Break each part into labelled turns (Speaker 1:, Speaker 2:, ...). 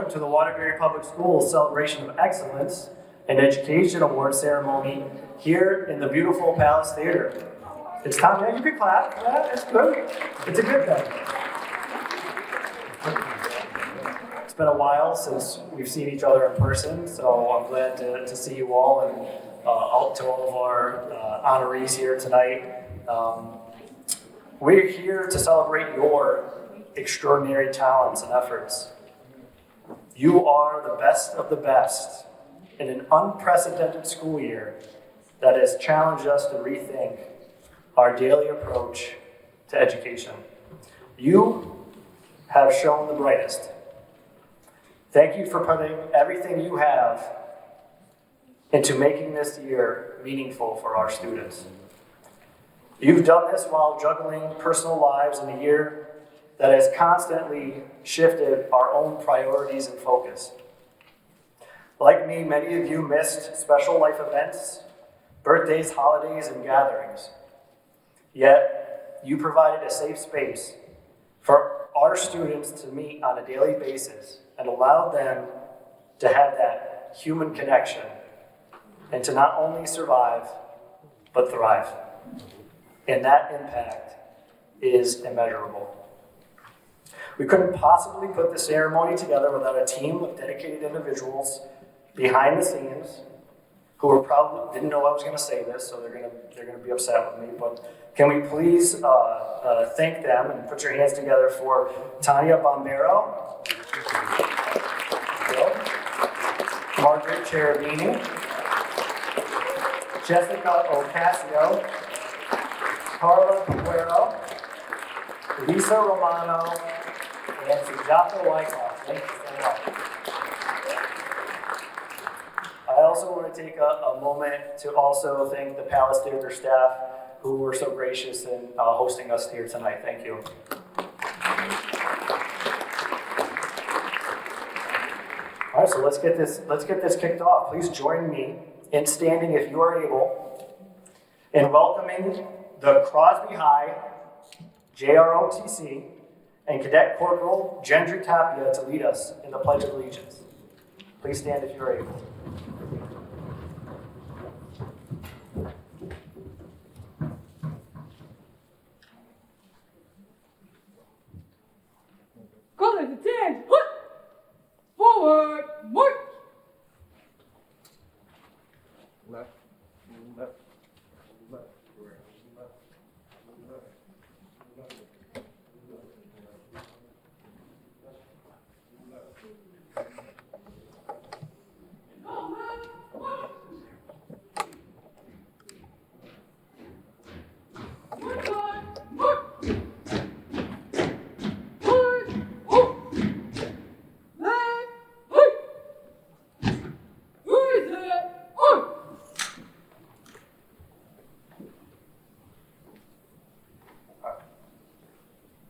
Speaker 1: welcome to the Waterbury Public Schools Celebration of Excellence and Education Award ceremony here in the beautiful Palace Theater. It's time, yeah, you can clap. Yeah, it's good. It's a good thing. It's been a while since we've seen each other in person, so I'm glad to see you all and out to all of our honorees here tonight. We're here to celebrate your extraordinary talents and efforts. You are the best of the best in an unprecedented school year that has challenged us to rethink our daily approach to education. You have shown the brightest. Thank you for putting everything you have into making this year meaningful for our students. You've done this while juggling personal lives in a year that has constantly shifted our own priorities and focus. Like me, many of you missed special life events, birthdays, holidays, and gatherings. Yet, you provided a safe space for our students to meet on a daily basis and allowed them to have that human connection and to not only survive, but thrive. And that impact is immeasurable. We couldn't possibly put the ceremony together without a team of dedicated individuals behind the scenes who were probably didn't know I was going to say this, so they're going to be upset with me. But can we please thank them and put your hands together for Tanya Bombero, Margaret Cherubini, Jessica Ocasio, Carla Peguero, Lisa Romano, and Sujata Wyckoff. Thank you so much. I also want to take a moment to also thank the Palace Theater staff who were so gracious in hosting us here tonight. Thank you. All right, so let's get this kicked off. Please join me in standing, if you are able, in welcoming the Crosby High JROTC and Cadet Corporal Gendry Tapia to lead us in the Pledge of Allegiance. Please stand if you are able.
Speaker 2: Colors attend. Forward, march.
Speaker 3: Left, left, left, left,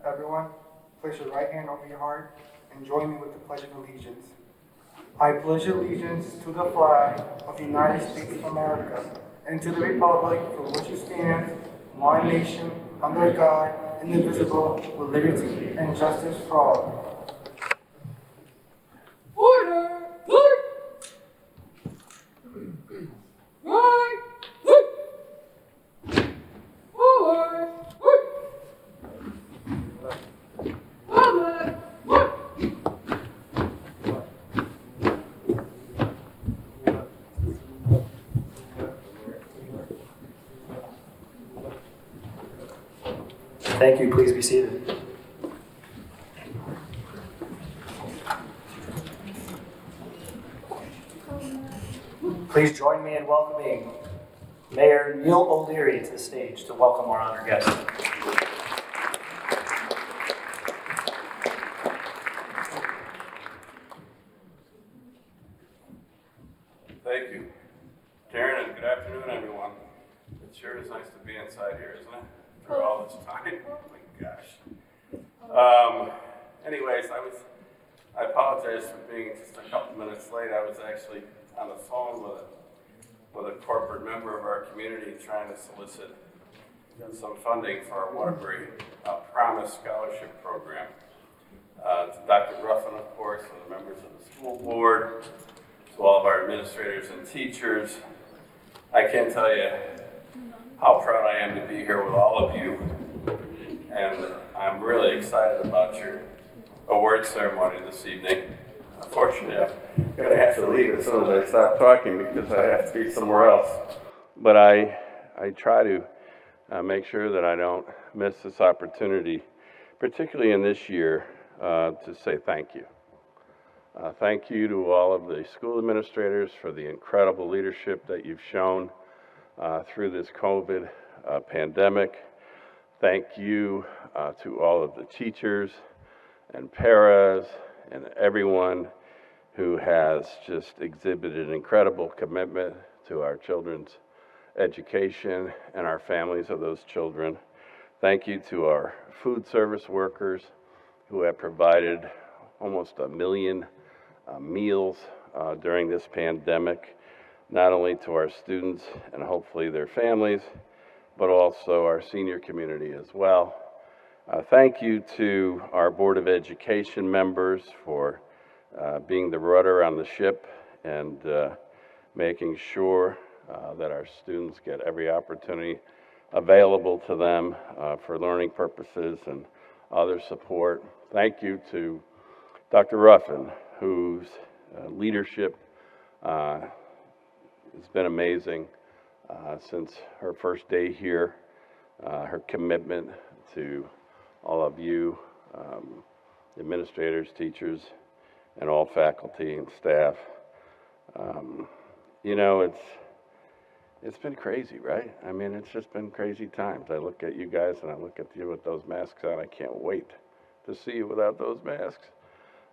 Speaker 4: Everyone, place your right hand over your heart and join me with the Pledge of Allegiance. I pledge allegiance to the flag of the United States of America and to the republic for which it stands, one nation, under God, indivisible, with liberty and justice for all.
Speaker 2: Order, march. Right, forward, march.
Speaker 1: Thank you. Please be seated. Please join me in welcoming Mayor Neil O'Leary to the stage to welcome our honored guest.
Speaker 5: Thank you, Darren, and good afternoon, everyone. It sure is nice to be inside here, isn't it? For all this time. Oh my gosh. Anyways, I apologize for being just a couple minutes late. I was actually on the phone with a corporate member of our community trying to solicit some funding for our Waterbury Promise Scholarship Program. to Dr. Ruffin, of course, and the members of the school board, to all of our administrators and teachers. I can't tell you how proud I am to be here with all of you. And I'm really excited about your award ceremony this evening. Unfortunately, I'm going to have to leave as soon as I stop talking because I have to be somewhere else. But I try to make sure that I don't miss this opportunity, particularly in this year, to say thank you. Thank you to all of the school administrators for the incredible leadership that you've shown through this COVID pandemic. Thank you to all of the teachers and paras and everyone who has just exhibited an incredible commitment to our children's education and our families of those children. Thank you to our food service workers who have provided almost 1 million meals during this pandemic, not only to our students and hopefully their families, but also our senior community as well. Thank you to our Board of Education members for being the rudder on the ship and making sure that our students get every opportunity available to them for learning purposes and other support. Thank you to Dr. Ruffin, whose leadership has been amazing since her first day here, her commitment to all of you, administrators, teachers, and all faculty and staff. You know, it's been crazy, right? I mean, it's just been crazy times. I look at you guys and I look at you with those masks on. I can't wait to see you without those masks.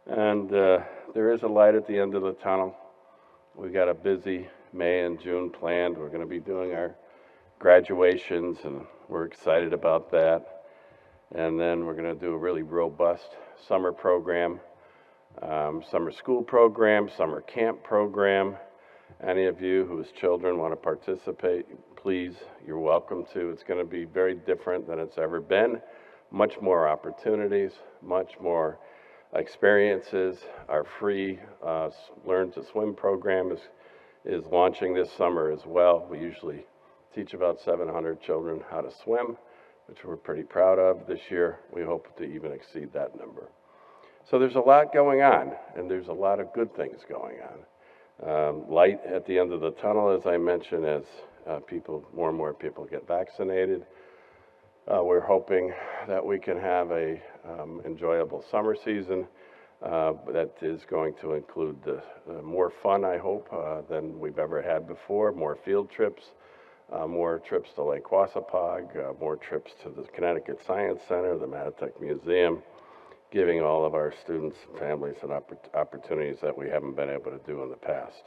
Speaker 5: And there is a light at the end of the tunnel. We got a busy May and June planned. We're going to be doing our graduations, and we're excited about that. And then we're going to do a really robust summer program, summer school program, summer camp program. Any of you whose children want to participate, please, you're welcome to. It's going to be very different than it's ever been. Much more opportunities, much more experiences. Our free Learn to Swim program is launching this summer as well. We usually teach about 700 children how to swim, which we're pretty proud of this year. We hope to even exceed that number. So there's a lot going on, and there's a lot of good things going on. Light at the end of the tunnel, as I mentioned, as more and more people get vaccinated. We're hoping that we can have a enjoyable summer season that is going to include more fun, I hope, than we've ever had before, more field trips, more trips to Lake Quassapag, more trips to the Connecticut Science Center, the Matitech Museum, giving all of our students and families and opportunities that we haven't been able to do in the past.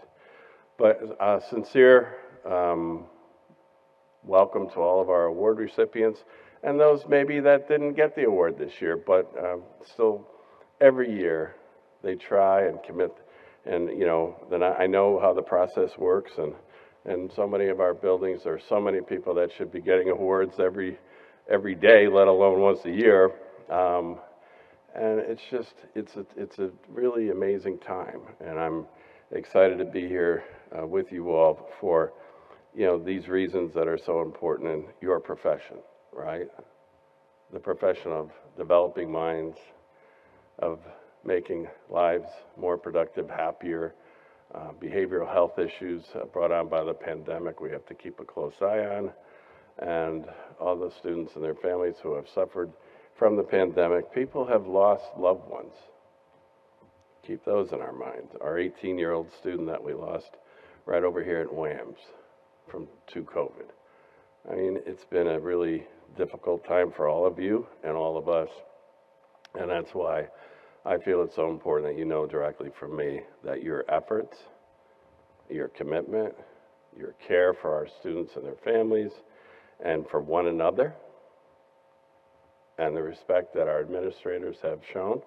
Speaker 5: But sincere welcome to all of our award recipients and those maybe that didn't get the award this year, but still every year they try and commit. And you know, then I know how the process works, and so many of our buildings, there are so many people that should be getting awards every day, let alone once a year. And it's a really amazing time, and I'm excited to be here with you all for, you know, these reasons that are so important in your profession, right? The profession of developing minds, of making lives more productive, happier, behavioral health issues brought on by the pandemic we have to keep a close eye on, and all the students and their families who have suffered from the pandemic. People have lost loved ones. Keep those in our mind. Our 18-year-old student that we lost right over here at WAMS to COVID. I mean, it's been a really difficult time for all of you and all of us. And that's why I feel it's so important that you know directly from me that your efforts, your commitment, your care for our students and their families, and for one another, and the respect that our administrators have shown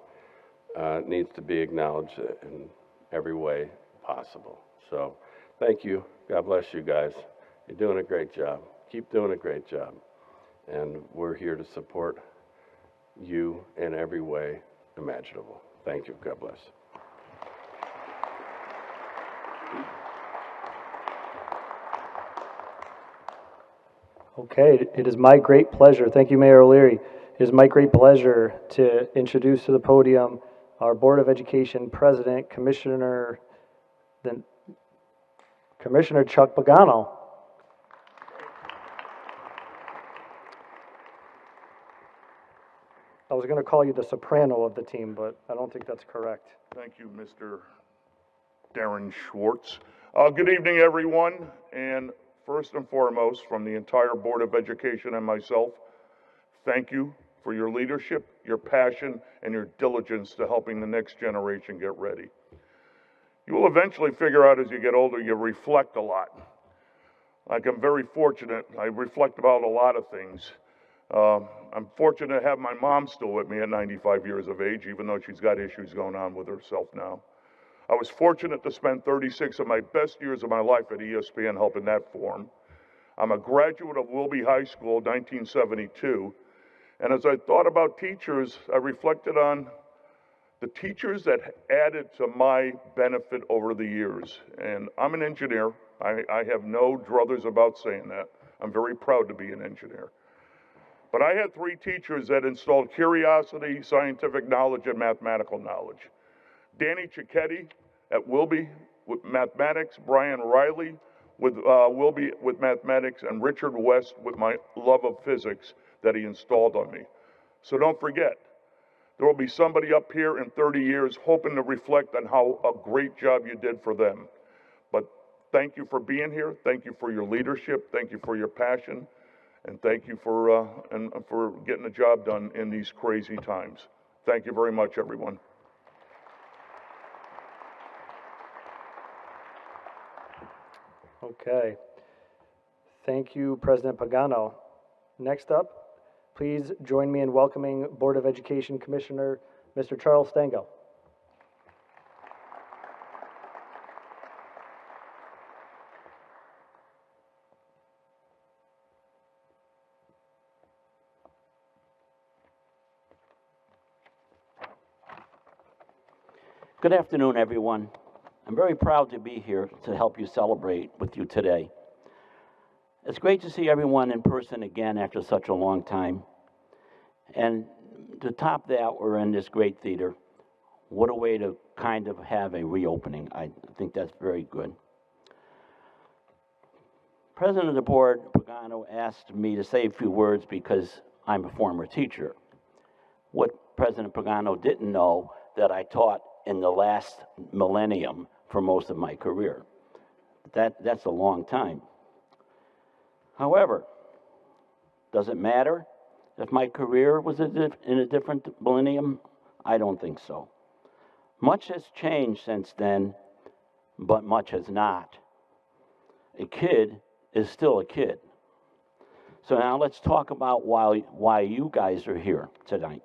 Speaker 5: needs to be acknowledged in every way possible. So thank you. God bless you guys. You're doing a great job. Keep doing a great job. And we're here to support you in every way imaginable. Thank you. God bless.
Speaker 1: Okay, it is my great pleasure, thank you, Mayor O'Leary. It is my great pleasure to introduce to the podium our Board of Education President, Commissioner Chuck Pagano. I was going to call you the soprano of the team, but I don't think that's correct.
Speaker 6: Thank you, Mr. Darren Schwartz. Good evening, everyone. And first and foremost, from the entire Board of Education and myself, thank you for your leadership, your passion, and your diligence to helping the next generation get ready. You will eventually figure out as you get older, you reflect a lot. Like, I'm very fortunate. I reflect about a lot of things. I'm fortunate to have my mom still with me at 95 years of age, even though she's got issues going on with herself now. I was fortunate to spend 36 of my best years of my life at ESPN helping that form. I'm a graduate of Wilby High School, 1972. And as I thought about teachers, I reflected on the teachers that added to my benefit over the years. And I'm an engineer. I have no druthers about saying that. I'm very proud to be an engineer. But I had three teachers that installed curiosity, scientific knowledge, and mathematical knowledge. Danny Cicchetti at Wilby with mathematics, Brian Riley with Wilby with mathematics, and Richard West with my love of physics that he installed on me. So don't forget, there will be somebody up here in 30 years hoping to reflect on how a great job you did for them. But thank you for being here. Thank you for your leadership. Thank you for your passion. And thank you for getting the job done in these crazy times. Thank you very much, everyone.
Speaker 1: Okay. Thank you, President Pagano. Next up, please join me in welcoming Board of Education Commissioner, Mr. Charles Stango.
Speaker 7: Good afternoon, everyone. I'm very proud to be here to help you celebrate with you today. It's great to see everyone in person again after such a long time. And to top that, we're in this great theater. What a way to kind of have a reopening. I think that's very good. President of the board, Pagano, asked me to say a few words because I'm a former teacher. What President Pagano didn't know that I taught in the last millennium for most of my career. That's a long time. However, does it matter if my career was in a different millennium? I don't think so. Much has changed since then, but much has not. A kid is still a kid. So now let's talk about why you guys are here tonight.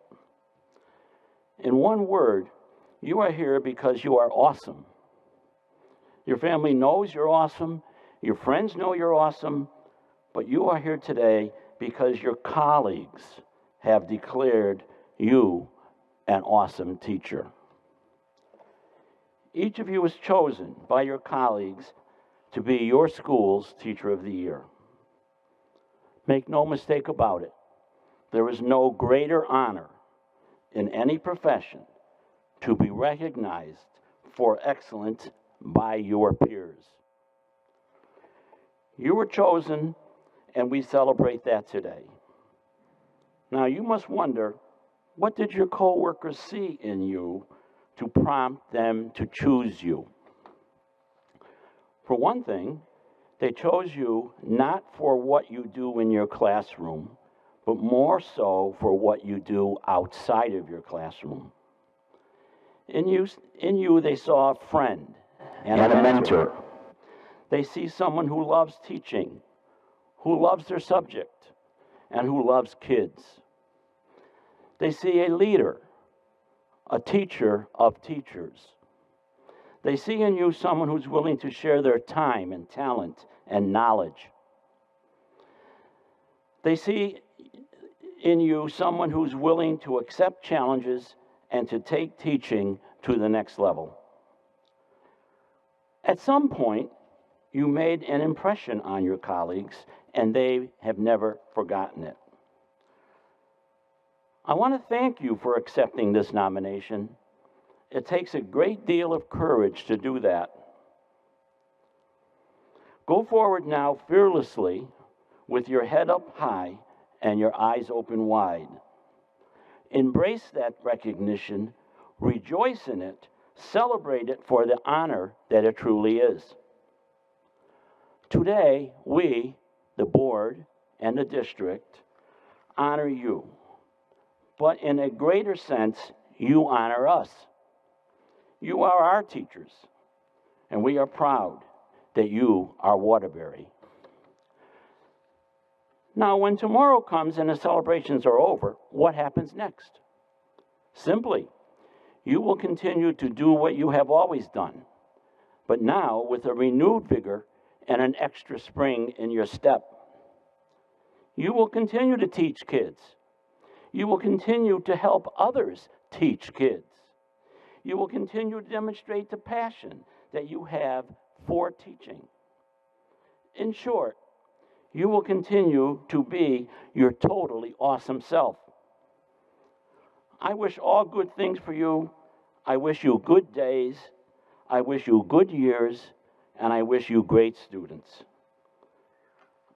Speaker 7: In one word, you are here because you are awesome. Your family knows you're awesome. Your friends know you're awesome. But you are here today because your colleagues have declared you an awesome teacher. Each of you is chosen by your colleagues to be your school's Teacher of the Year. Make no mistake about it. There is no greater honor in any profession to be recognized for excellence by your peers. You were chosen, and we celebrate that today. Now, you must wonder, what did your coworkers see in you to prompt them to choose you? For one thing, they chose you not for what you do in your classroom, but more so for what you do outside of your classroom. In you, they saw a friend and a mentor. They see someone who loves teaching, who loves their subject, and who loves kids. They see a leader, a teacher of teachers. They see in you someone who's willing to share their time and talent and knowledge. They see in you someone who's willing to accept challenges and to take teaching to the next level. At some point, you made an impression on your colleagues, and they have never forgotten it. I want to thank you for accepting this nomination. It takes a great deal of courage to do that. Go forward now fearlessly with your head up high and your eyes open wide. Embrace that recognition, rejoice in it, celebrate it for the honor that it truly is. Today, we, the board and the district, honor you. But in a greater sense, you honor us. You are our teachers, and we are proud that you are Waterbury. Now, when tomorrow comes and the celebrations are over, what happens next? Simply, you will continue to do what you have always done, but now with a renewed vigor and an extra spring in your step. You will continue to teach kids. You will continue to help others teach kids. You will continue to demonstrate the passion that you have for teaching. In short, you will continue to be your totally awesome self. I wish all good things for you. I wish you good days. I wish you good years. And I wish you great students.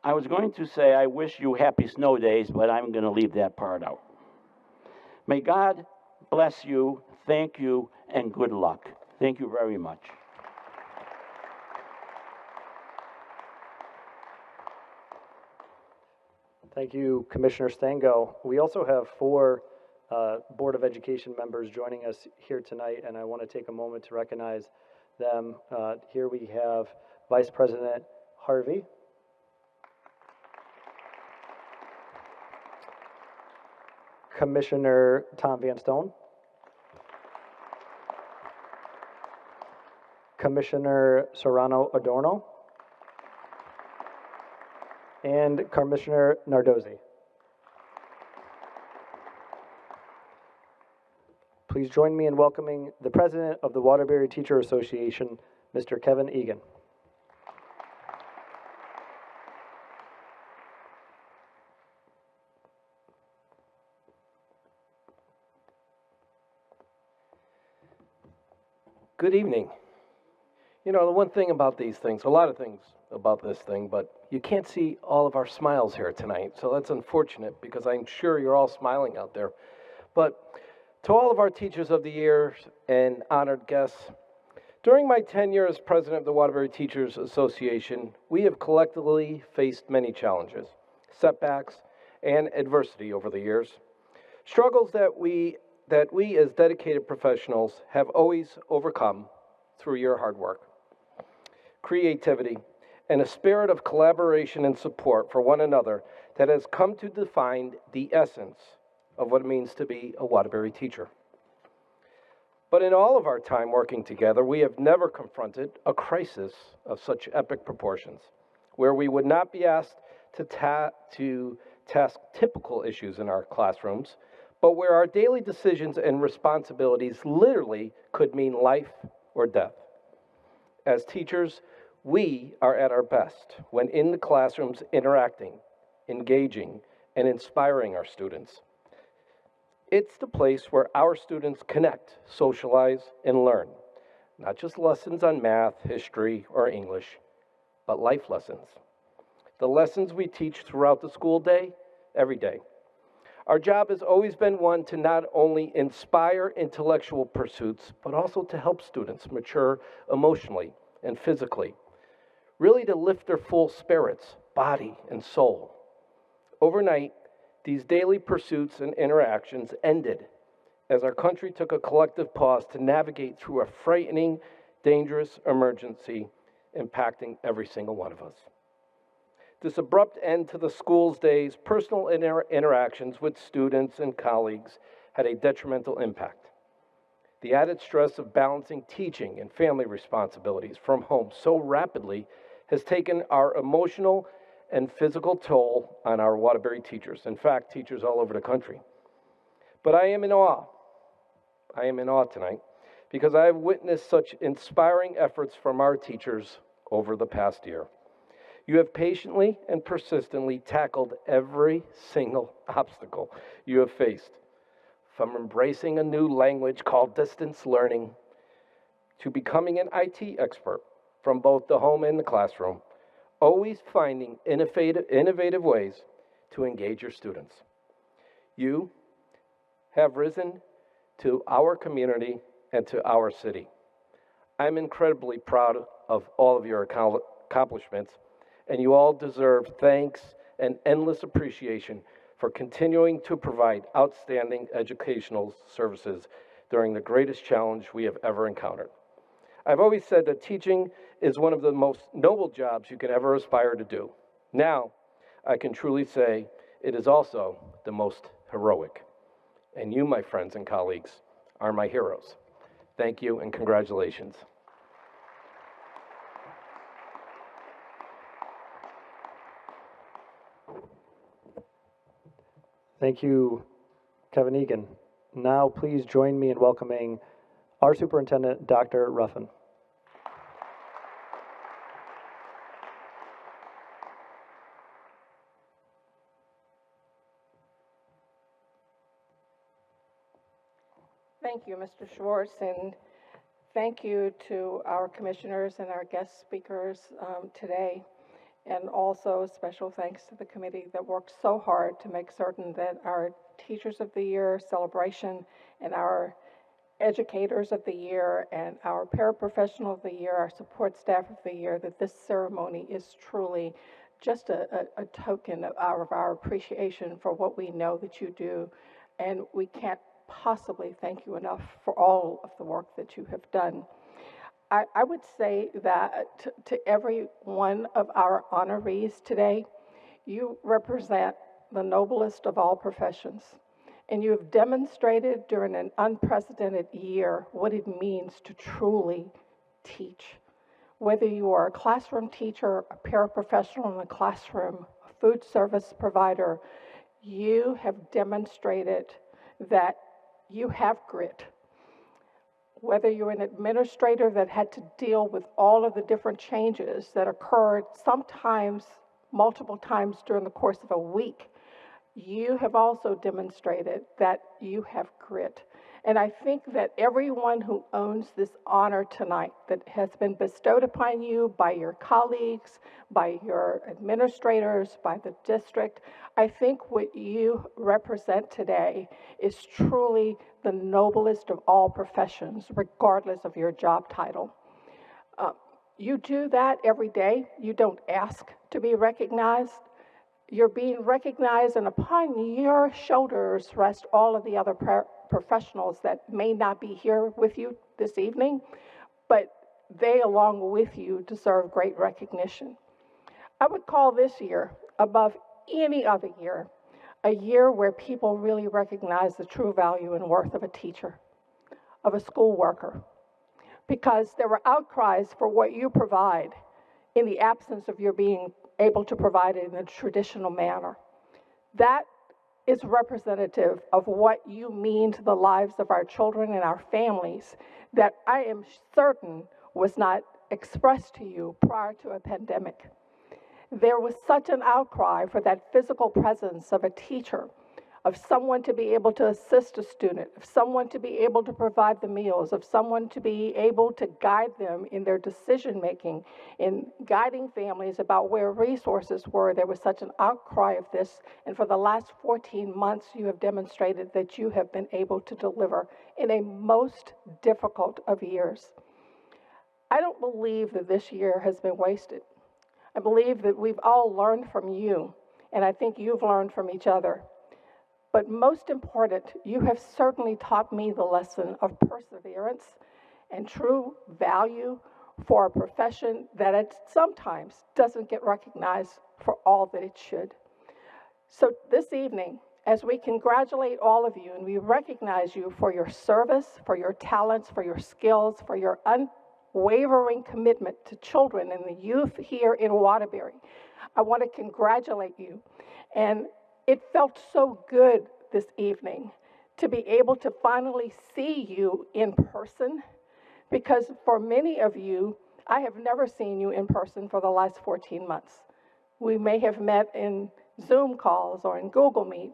Speaker 7: I was going to say I wish you happy snow days, but I'm going to leave that part out. May God bless you, thank you, and good luck. Thank you very much.
Speaker 1: Thank you, Commissioner Stango. We also have 4 Board of Education members joining us here tonight, and I want to take a moment to recognize them. Here we have Vice President Harvey, Commissioner Tom Van Stone, Commissioner Serrano Adorno, and Commissioner Nardozzi. Please join me in welcoming the President of the Waterbury Teacher Association, Mr. Kevin Egan.
Speaker 3: Good evening. You know, the one thing about these things, a lot of things about this thing, but you can't see all of our smiles here tonight, so that's unfortunate because I'm sure you're all smiling out there. But to all of our Teachers of the Year and honored guests, during my tenure as president of the Waterbury Teachers Association, we have collectively faced many challenges, setbacks, and adversity over the years. Struggles that we as dedicated professionals have always overcome through your hard work, creativity, and a spirit of collaboration and support for one another that has come to define the essence of what it means to be a Waterbury teacher. But in all of our time working together, we have never confronted a crisis of such epic proportions, where we would not be asked to task typical issues in our classrooms, but where our daily decisions and responsibilities literally could mean life or death. As teachers, we are at our best when in the classrooms interacting, engaging, and inspiring our students. It's the place where our students connect, socialize, and learn, not just lessons on math, history, or English, but life lessons. The lessons we teach throughout the school day, every day. Our job has always been one to not only inspire intellectual pursuits, but also to help students mature emotionally and physically, really to lift their full spirits, body, and soul. Overnight, these daily pursuits and interactions ended as our country took a collective pause to navigate through a frightening, dangerous emergency impacting every single one of us. This abrupt end to the school's days, personal interactions with students and colleagues had a detrimental impact. The added stress of balancing teaching and family responsibilities from home so rapidly has taken our emotional and physical toll on our Waterbury teachers. In fact, teachers all over the country. But I am in awe I am in awe tonight because I have witnessed such inspiring efforts from our teachers over the past year. You have patiently and persistently tackled every single obstacle you have faced, from embracing a new language called distance learning to becoming an IT expert from both the home and the classroom, always finding innovative ways to engage your students. You have risen to our community and to our city. I'm incredibly proud of all of your accomplishments, and you all deserve thanks and endless appreciation for continuing to provide outstanding educational services during the greatest challenge we have ever encountered. I've always said that teaching is one of the most noble jobs you can ever aspire to do. Now, I can truly say it is also the most heroic. And you, my friends and colleagues, are my heroes. Thank you and congratulations.
Speaker 1: Thank you, Kevin Egan. Now, please join me in welcoming our superintendent, Dr. Ruffin.
Speaker 8: Thank you, Mr. Schwartz, and thank you to our commissioners and our guest speakers today. And also special thanks to the committee that worked so hard to make certain that our Teachers of the Year celebration and our Educators of the Year and our Paraprofessional of the Year, our Support Staff of the Year, that this ceremony is truly just a token of our appreciation for what we know that you do. And we can't possibly thank you enough for all of the work that you have done. I would say that to every one of our honorees today, you represent the noblest of all professions. And you have demonstrated during an unprecedented year what it means to truly teach. Whether you are a classroom teacher, a paraprofessional in the classroom, a food service provider, you have demonstrated that you have grit. Whether you're an administrator that had to deal with all of the different changes that occurred sometimes multiple times during the course of a week, you have also demonstrated that you have grit. And I think that everyone who owns this honor tonight that has been bestowed upon you by your colleagues, by your administrators, by the district, I think what you represent today is truly the noblest of all professions, regardless of your job title. You do that every day. You don't ask to be recognized. You're being recognized, and upon your shoulders rest all of the other professionals that may not be here with you this evening, but they, along with you, deserve great recognition. I would call this year, above any other year, a year where people really recognize the true value and worth of a teacher, of a school worker, because there were outcries for what you provide in the absence of your being able to provide it in a traditional manner. That is representative of what you mean to the lives of our children and our families that I am certain was not expressed to you prior to a pandemic. There was such an outcry for that physical presence of a teacher, of someone to be able to assist a student, of someone to be able to provide the meals, of someone to be able to guide them in their decision making, in guiding families about where resources were. There was such an outcry of this, and for the last 14 months you have demonstrated that you have been able to deliver in a most difficult of years. I don't believe that this year has been wasted. I believe that we've all learned from you, and I think you've learned from each other. But most important, you have certainly taught me the lesson of perseverance and true value for a profession that it sometimes doesn't get recognized for all that it should. So this evening, as we congratulate all of you and we recognize you for your service, for your talents, for your skills, for your unwavering commitment to children and the youth here in Waterbury, I want to congratulate you. And it felt so good this evening to be able to finally see you in person, because for many of you, I have never seen you in person for the last 14 months. We may have met in Zoom calls or in Google Meet.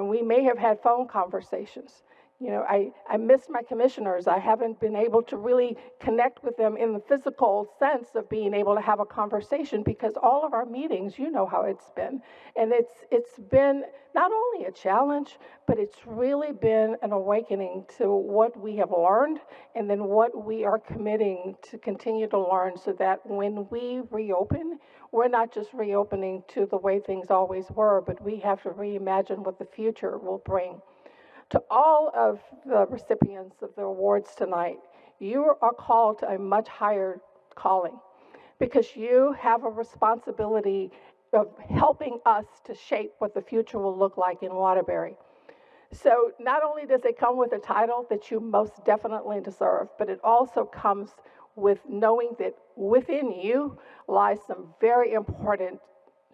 Speaker 8: We may have had phone conversations. You know, I miss my commissioners. I haven't been able to really connect with them in the physical sense of being able to have a conversation, because all of our meetings, you know how it's been. And it's been not only a challenge, but it's really been an awakening to what we have learned and then what we are committing to continue to learn, so that when we reopen, we're not just reopening to the way things always were, but we have to reimagine what the future will bring. To all of the recipients of the awards tonight, you are called to a much higher calling, because you have a responsibility of helping us to shape what the future will look like in Waterbury. So not only does it come with a title that you most definitely deserve, but it also comes with knowing that within you lies some very important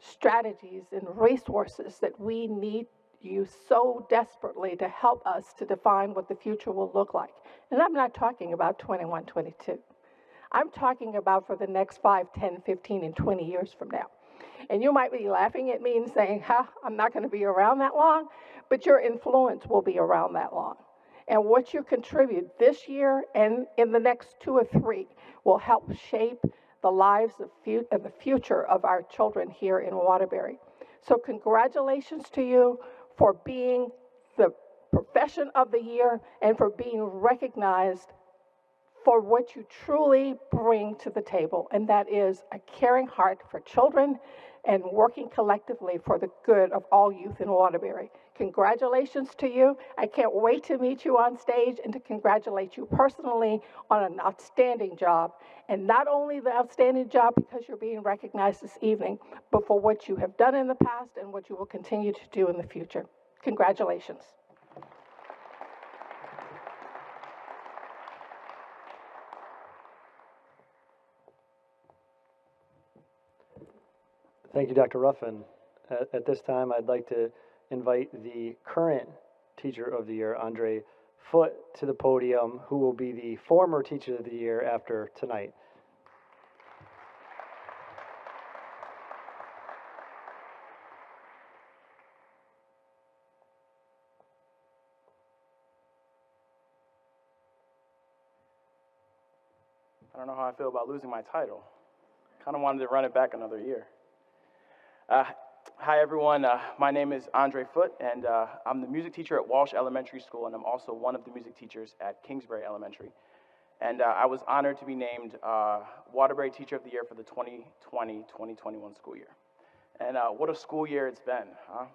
Speaker 8: strategies and resources that we need you so desperately to help us to define what the future will look like. And I'm not talking about 21, 22. I'm talking about for the next 5, 10, 15, and 20 years from now. And you might be laughing at me and saying, I'm not going to be around that long, but your influence will be around that long. And what you contribute this year and in the next 2 or 3 will help shape the lives of the future of our children here in Waterbury. So congratulations to you for being the profession of the year and for being recognized for what you truly bring to the table, and that is a caring heart for children and working collectively for the good of all youth in Waterbury. Congratulations to you. I can't wait to meet you on stage and to congratulate you personally on an outstanding job. And not only the outstanding job because you're being recognized this evening, but for what you have done in the past and what you will continue to do in the future. Congratulations.
Speaker 1: Thank you, Dr. Ruffin. At this time, I'd like to invite the current Teacher of the Year, Andre Foote, to the podium, who will be the former Teacher of the Year after tonight.
Speaker 9: I don't know how I feel about losing my title. Kind of wanted to run it back another year. Hi, everyone. My name is Andre Foote, and I'm the music teacher at Walsh Elementary School, and I'm also one of the music teachers at Kingsbury Elementary. And I was honored to be named Waterbury Teacher of the Year for the 2020-2021 school year. And what a school year it's been, huh?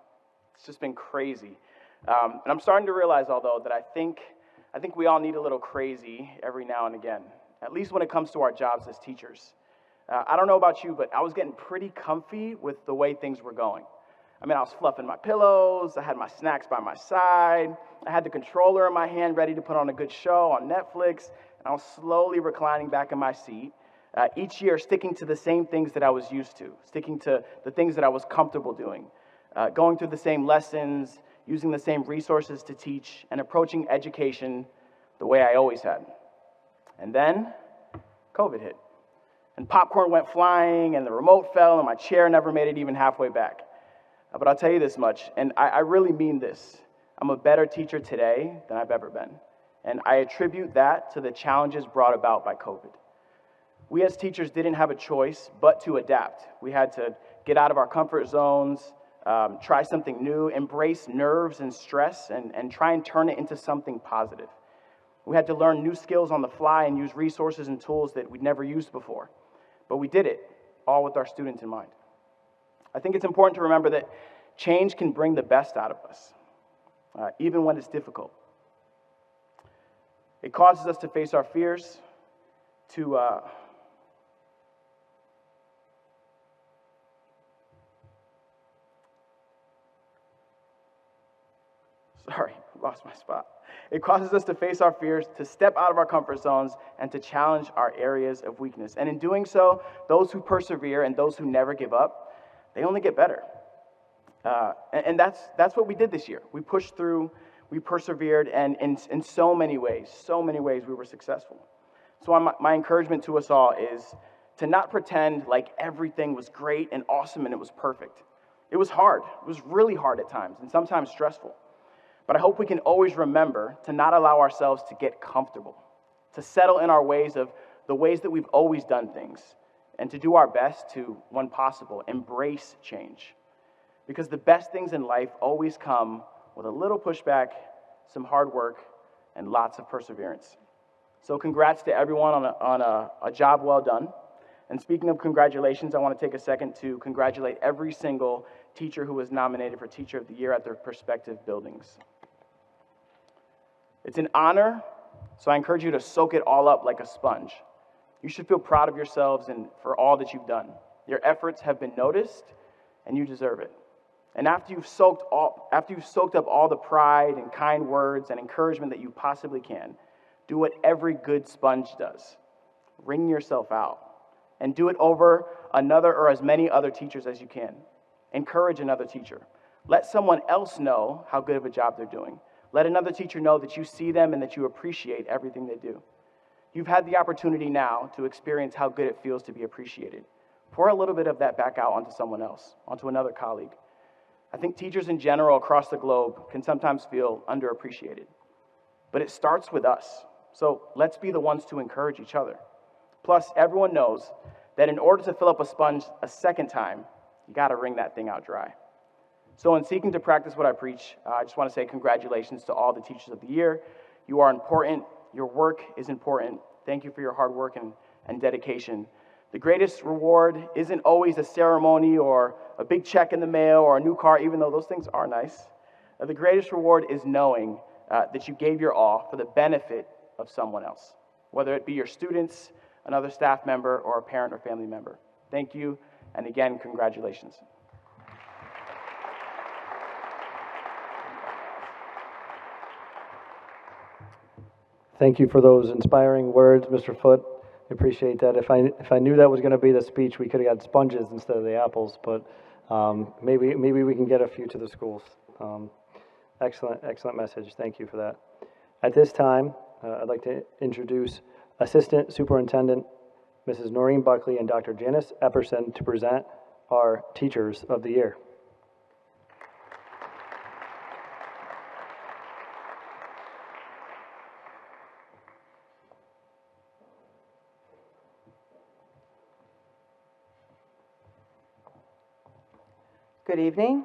Speaker 9: It's just been crazy. And I'm starting to realize, although, that I think we all need a little crazy every now and again, at least when it comes to our jobs as teachers. I don't know about you, but I was getting pretty comfy with the way things were going. I mean, I was fluffing my pillows, I had my snacks by my side, I had the controller in my hand ready to put on a good show on Netflix, and I was slowly reclining back in my seat, each year sticking to the same things that I was used to, sticking to the things that I was comfortable doing, going through the same lessons, using the same resources to teach, and approaching education the way I always had. And then, COVID hit. And popcorn went flying, and the remote fell, and my chair never made it even halfway back. But I'll tell you this much, and I really mean this. I'm a better teacher today than I've ever been. And I attribute that to the challenges brought about by COVID. We as teachers didn't have a choice but to adapt. We had to get out of our comfort zones, try something new, embrace nerves and stress, and try and turn it into something positive. We had to learn new skills on the fly and use resources and tools that we'd never used before. But we did it, all with our students in mind. I think it's important to remember that change can bring the best out of us, even when it's difficult. It causes us to face our fears, lost my spot. It causes us to face our fears, to step out of our comfort zones, and to challenge our areas of weakness. And in doing so, those who persevere and those who never give up, they only get better. And that's what we did this year. We pushed through We persevered, and in so many ways we were successful. So my encouragement to us all is to not pretend like everything was great and awesome and it was perfect. It was hard. It was really hard at times and sometimes stressful. But I hope we can always remember to not allow ourselves to get comfortable, to settle in our ways of the ways that we've always done things, and to do our best to, when possible, embrace change. Because the best things in life always come with a little pushback, some hard work, and lots of perseverance. So congrats to everyone on a job well done. And speaking of congratulations, I want to take a second to congratulate every single teacher who was nominated for Teacher of the Year at their respective buildings. It's an honor, so I encourage you to soak it all up like a sponge. You should feel proud of yourselves and for all that you've done. Your efforts have been noticed, and you deserve it. And after you've soaked up all the pride and kind words and encouragement that you possibly can, do what every good sponge does. Wring yourself out. And do it over another or as many other teachers as you can. Encourage another teacher. Let someone else know how good of a job they're doing. Let another teacher know that you see them and that you appreciate everything they do. You've had the opportunity now to experience how good it feels to be appreciated. Pour a little bit of that back out onto someone else, onto another colleague. I think teachers in general across the globe can sometimes feel underappreciated. But it starts with us. So let's be the ones to encourage each other. Plus, everyone knows that in order to fill up a sponge a second time, you got to wring that thing out dry. So in seeking to practice what I preach, I just want to say congratulations to all the Teachers of the Year. You are important. Your work is important. Thank you for your hard work and dedication. The greatest reward isn't always a ceremony or a big check in the mail or a new car, even though those things are nice. The greatest reward is knowing that you gave your all for the benefit of someone else, whether it be your students, another staff member, or a parent or family member. Thank you, and again, congratulations.
Speaker 1: Thank you for those inspiring words, Mr. Foote. I appreciate that. If I knew that was going to be the speech, we could have got sponges instead of the apples, but maybe we can get a few to the schools. Excellent message. Thank you for that. At this time, I'd like to introduce Assistant Superintendent Mrs. Noreen Buckley and Dr. Janice Epperson to present our Teachers of the Year.
Speaker 10: Good evening.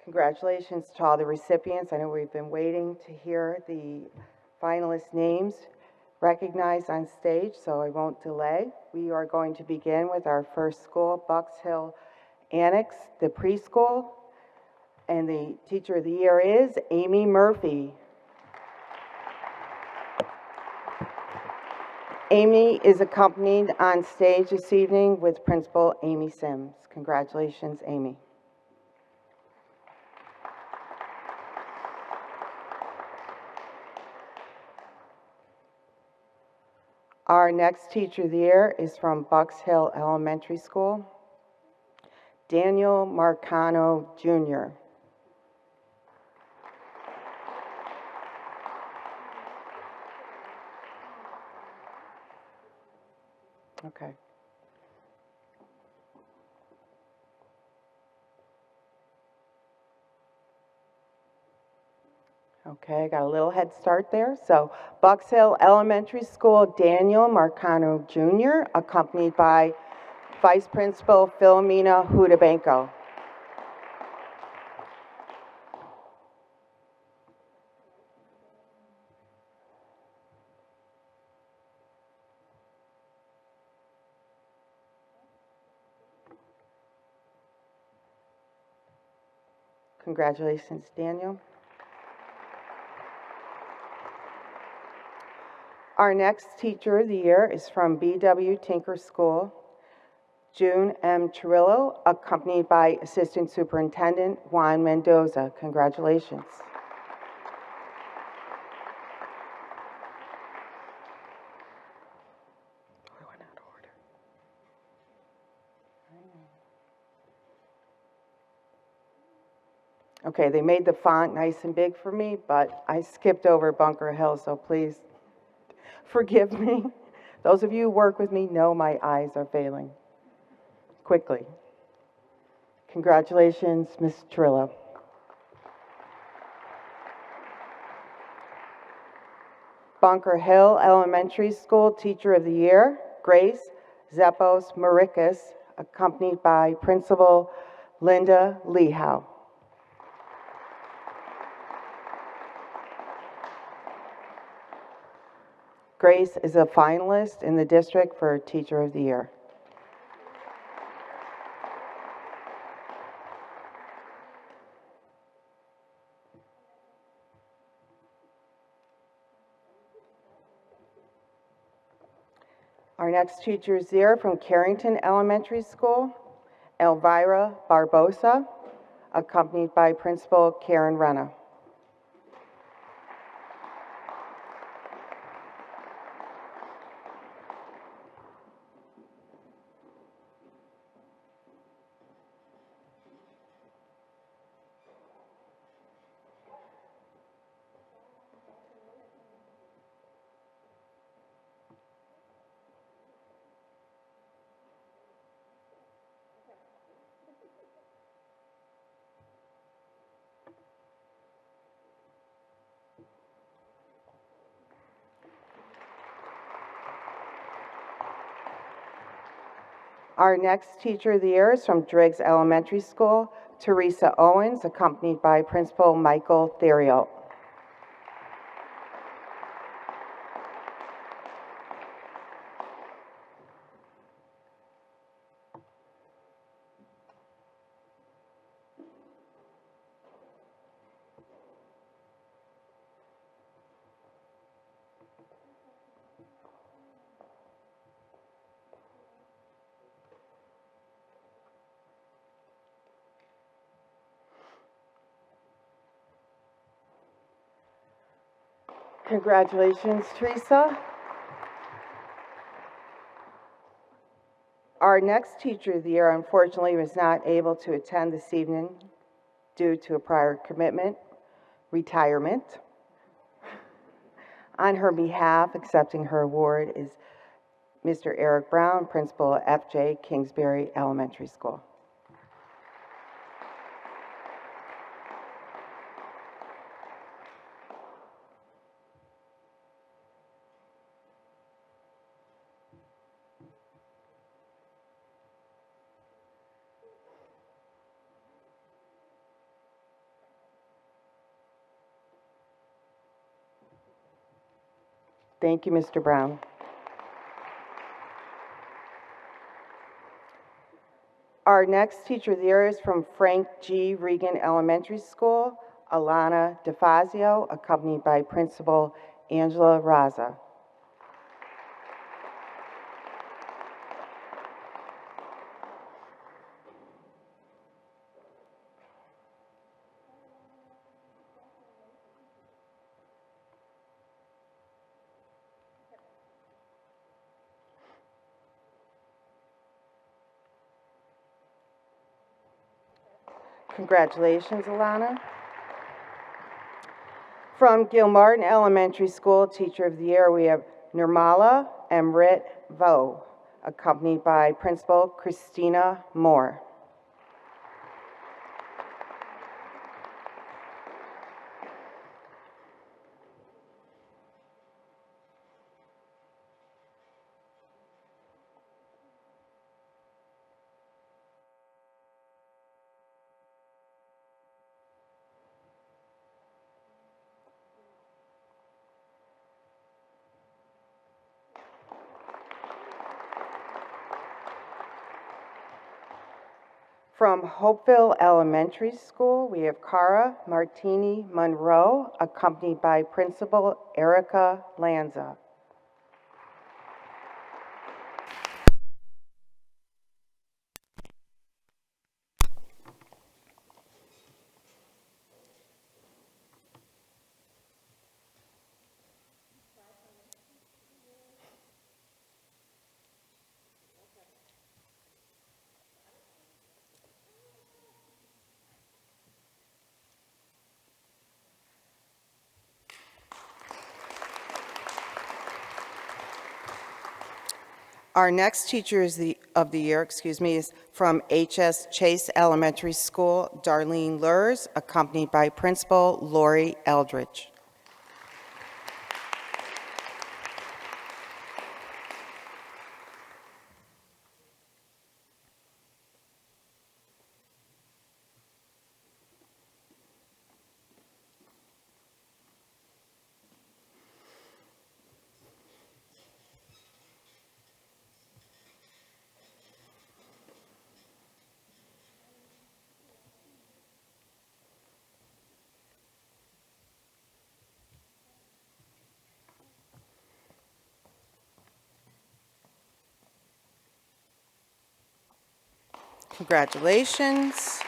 Speaker 10: Congratulations to all the recipients. I know we've been waiting to hear the finalist names recognized on stage, so I won't delay. We are going to begin with our first school, Bucks Hill Annex, the preschool, and the Teacher of the Year is Amy Murphy. Amy is accompanied on stage this evening with Principal Amy Sims. Congratulations, Amy. Our next Teacher of the Year is from Bucks Hill Elementary School, Daniel Marcano, Jr. Okay. Okay, I got a little head start there. So, Bucks Hill Elementary School, Daniel Marcano Jr., accompanied by Vice Principal Philomena Hudabenko. Congratulations, Daniel. Our next Teacher of the Year is from B.W. Tinker School, June M. Trillo, accompanied by Assistant Superintendent Juan Mendoza. Congratulations. I went out of order. Okay, they made the font nice and big for me, but I skipped over Bunker Hill, so please forgive me. Those of you who work with me know my eyes are failing. Quickly. Congratulations, Ms. Trillo. Bunker Hill Elementary School Teacher of the Year, Grace Zeppos Maricas, accompanied by Principal Linda Lehow. Grace is a finalist in the district for Teacher of the Year. Our next teacher is here from Carrington Elementary School, Elvira Barbosa, accompanied by Principal Karen Renna. Our next Teacher of the Year is from Driggs Elementary School, Teresa Owens, accompanied by Principal Michael Theriot. Congratulations, Teresa. Our next Teacher of the Year, unfortunately, was not able to attend this evening due to a prior commitment, retirement. On her behalf, accepting her award is Mr. Eric Brown, Principal at F.J. Kingsbury Elementary School. Thank you, Mr. Brown. Our next Teacher of the Year is from Frank G. Regan Elementary School, Alana DeFazio, accompanied by Principal Angela Raza. Congratulations, Alana. From Gilmartin Elementary School, Teacher of the Year, we have Nirmala Amrit Vo, accompanied by Principal Christina Moore. From Hopeville Elementary School, we have Cara Martini Monroe, accompanied by Principal Erica Lanza. Our next teacher of the year, is from H.S. Chase Elementary School, Darlene Lurs, accompanied by Principal Lori Eldridge. Congratulations.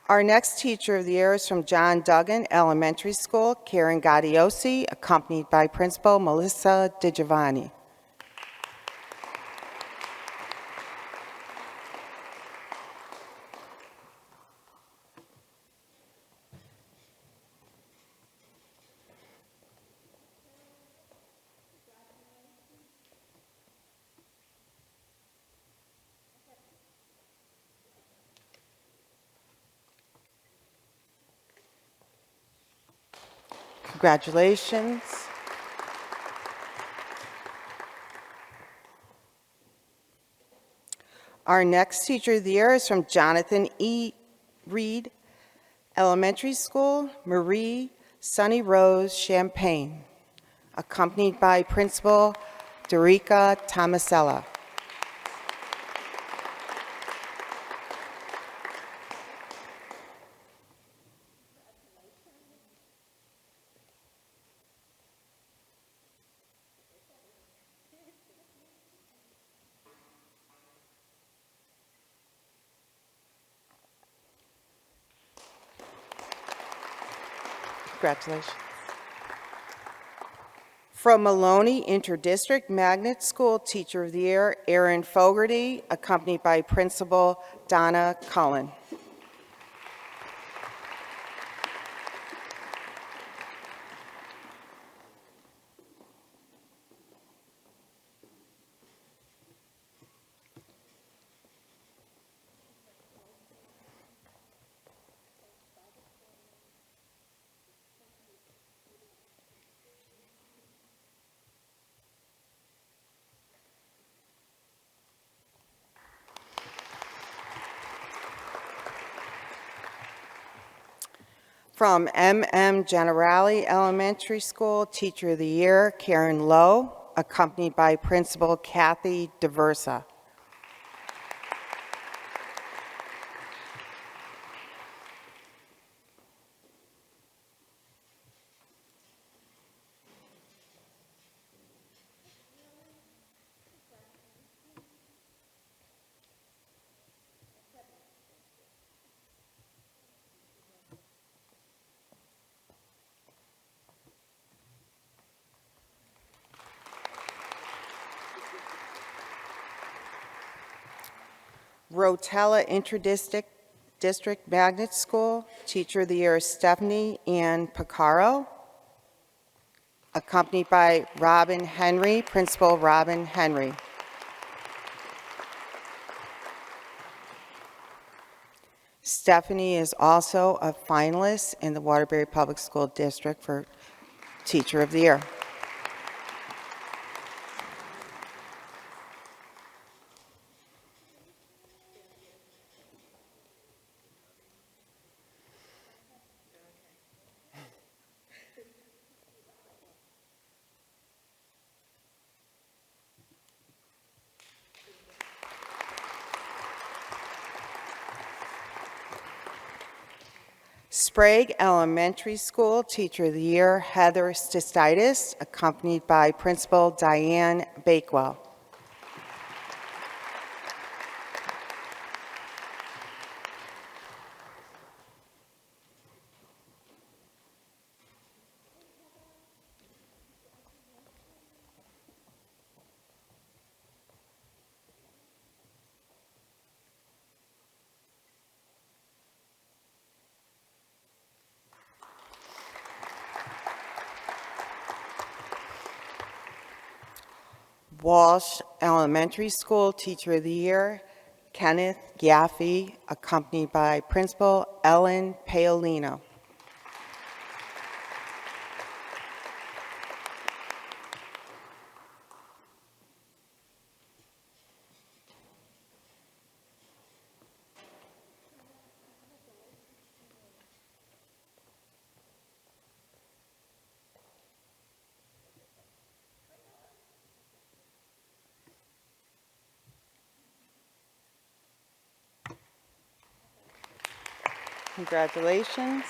Speaker 10: Our next teacher of the year is from John Duggan Elementary School, Karen Gaudiosi, accompanied by Principal Melissa DiGiovanni. Congratulations. Our next teacher of the year is from Jonathan E. Reed Elementary School, Marie Sunny Rose Champagne, accompanied by Principal Dorica Tomasella. Congratulations. From Maloney Interdistrict Magnet School, Teacher of the Year, Erin Fogarty, accompanied by Principal Donna Cullen. From M.M. Generali Elementary School, Teacher of the Year, Karen Lowe, accompanied by Principal Kathy DeVersa. Rotella Interdistrict Magnet School, Teacher of the Year, Stephanie Ann Picaro, accompanied by Robin Henry, Principal Robin Henry. Stephanie is also a finalist in the Waterbury Public School District for Teacher of the Year. Sprague Elementary School, Teacher of the Year, Heather Stistitis, accompanied by Principal Diane Bakewell. Walsh Elementary School Teacher of the Year, Kenneth Yaffe, accompanied by Principal Ellen Paolino. Congratulations.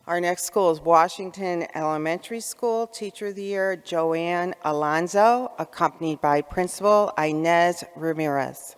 Speaker 10: Our next school is Washington Elementary School Teacher of the Year, Joanne Alonzo, accompanied by Principal Inez Ramirez.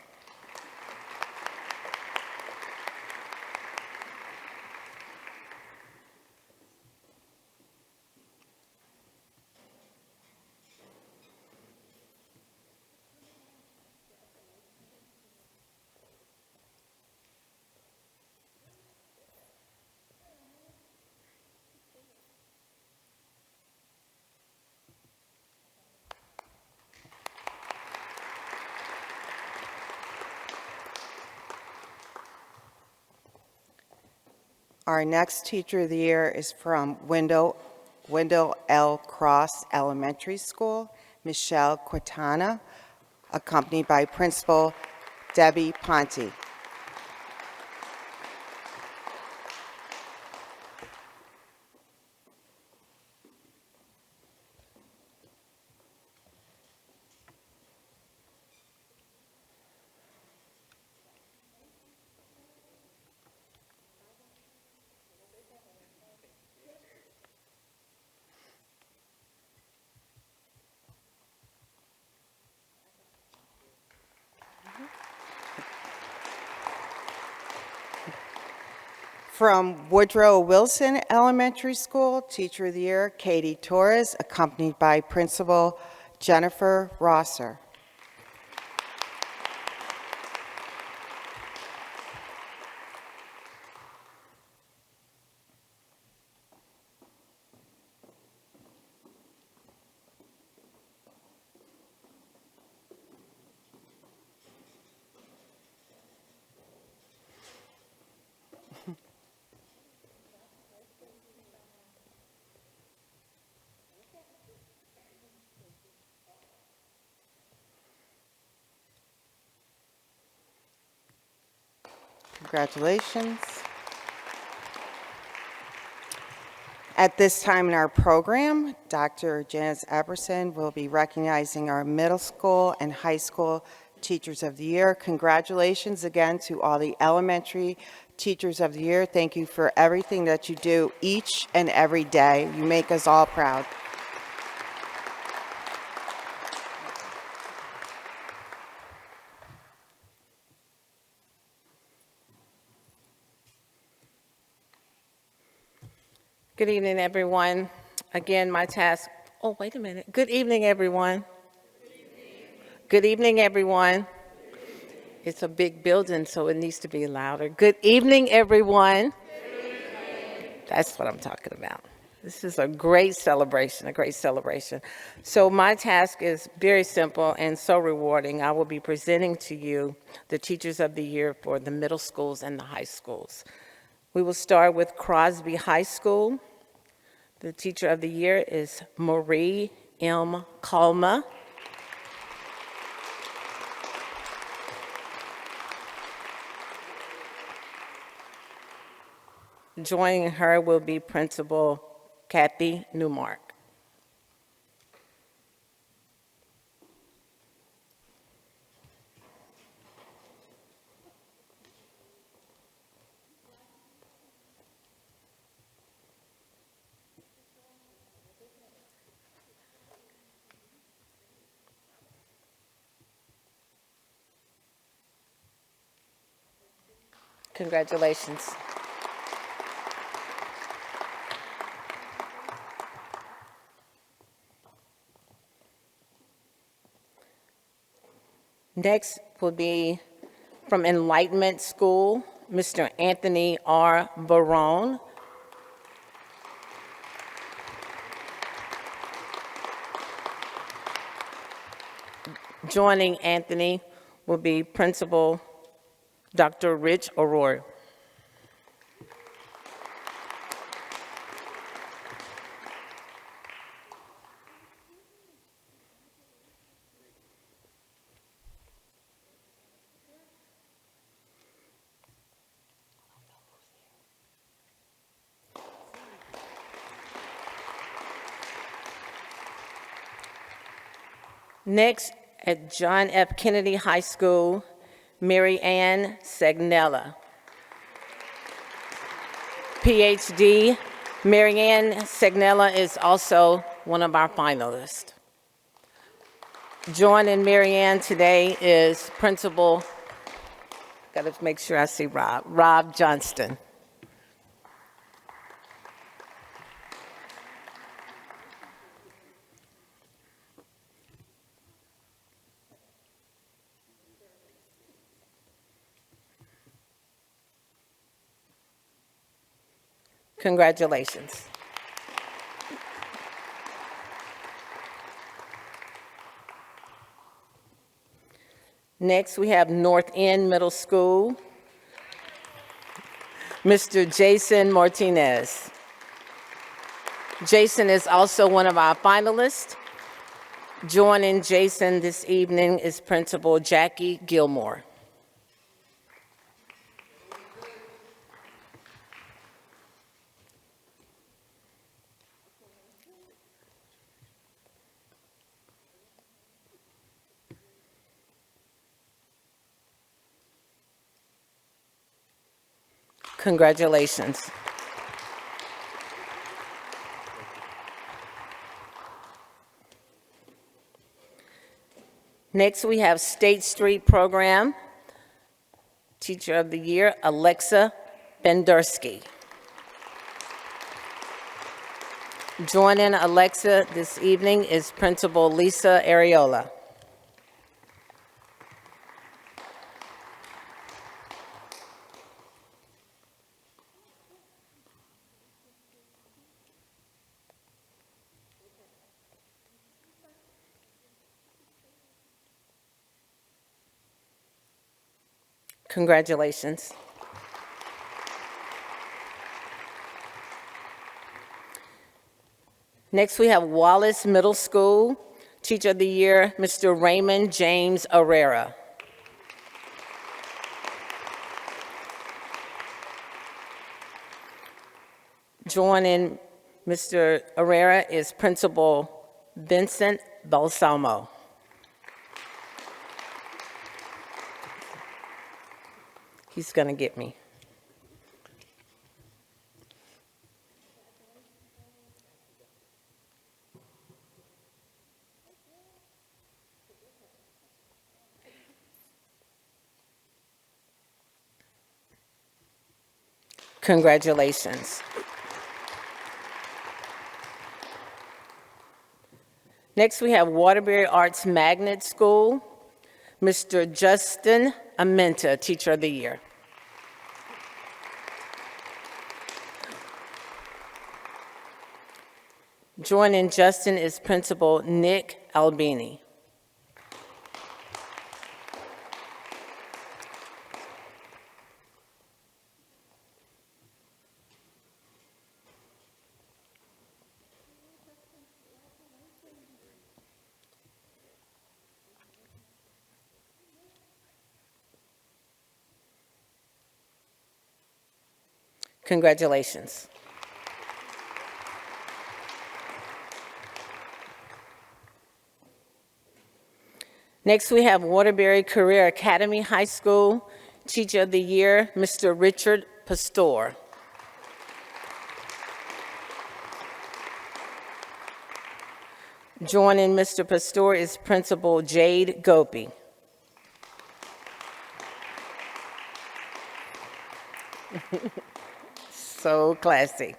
Speaker 10: Our next Teacher of the Year is from Wendell L. Cross Elementary School, Michelle Quintana, accompanied by Principal Debbie Ponte. From Woodrow Wilson Elementary School, Teacher of the Year, Katie Torres, accompanied by Principal Jennifer Rosser. Congratulations. At this time in our program, Dr. Janice Epperson will be recognizing our middle school and high school Teachers of the Year. Congratulations again to all the elementary Teachers of the Year. Thank you for everything that you do each and every day. You make us all proud.
Speaker 11: Good evening, everyone. Again, my task, oh, wait a minute. Good evening, everyone. Good evening, everyone. It's a big building, so it needs to be louder. Good evening, everyone. That's what I'm talking about. This is a great celebration, a great celebration. So my task is very simple and so rewarding. I will be presenting to you the Teachers of the Year for the middle schools and the high schools. We will start with Crosby High School. The Teacher of the Year is Marie M. Kalma. Joining her will be Principal Kathy Newmark. Congratulations. Next will be from Enlightenment School, Mr. Anthony R. Barone. Joining Anthony will be Principal Dr. Rich O'Rourke. Next, at John F. Kennedy High School, Mary Ann Segnella. PhD, Mary Ann Segnella is also one of our finalists. Joining Mary Ann today is Principal, gotta make sure I see Rob Johnston. Congratulations. Next, we have North End Middle School, Mr. Jason Martinez. Jason is also one of our finalists. Joining Jason this evening is Principal Jackie Gilmore. Congratulations. Next, we have State Street Program, Teacher of the Year, Alexa Bendersky. Joining Alexa this evening is Principal Lisa Areola. Congratulations. Next, we have Wallace Middle School, Teacher of the Year, Mr. Raymond James Herrera. Joining Mr. Herrera is Principal Vincent Balsamo. He's gonna get me. Congratulations. Next, we have Waterbury Arts Magnet School, Mr. Justin Amenta, Teacher of the Year. Joining Justin is Principal Nick Albini. Congratulations. Next, we have Waterbury Career Academy High School, Teacher of the Year, Mr. Richard Pastor. Joining Mr. Pastor is Principal Jade Gopi. So classy.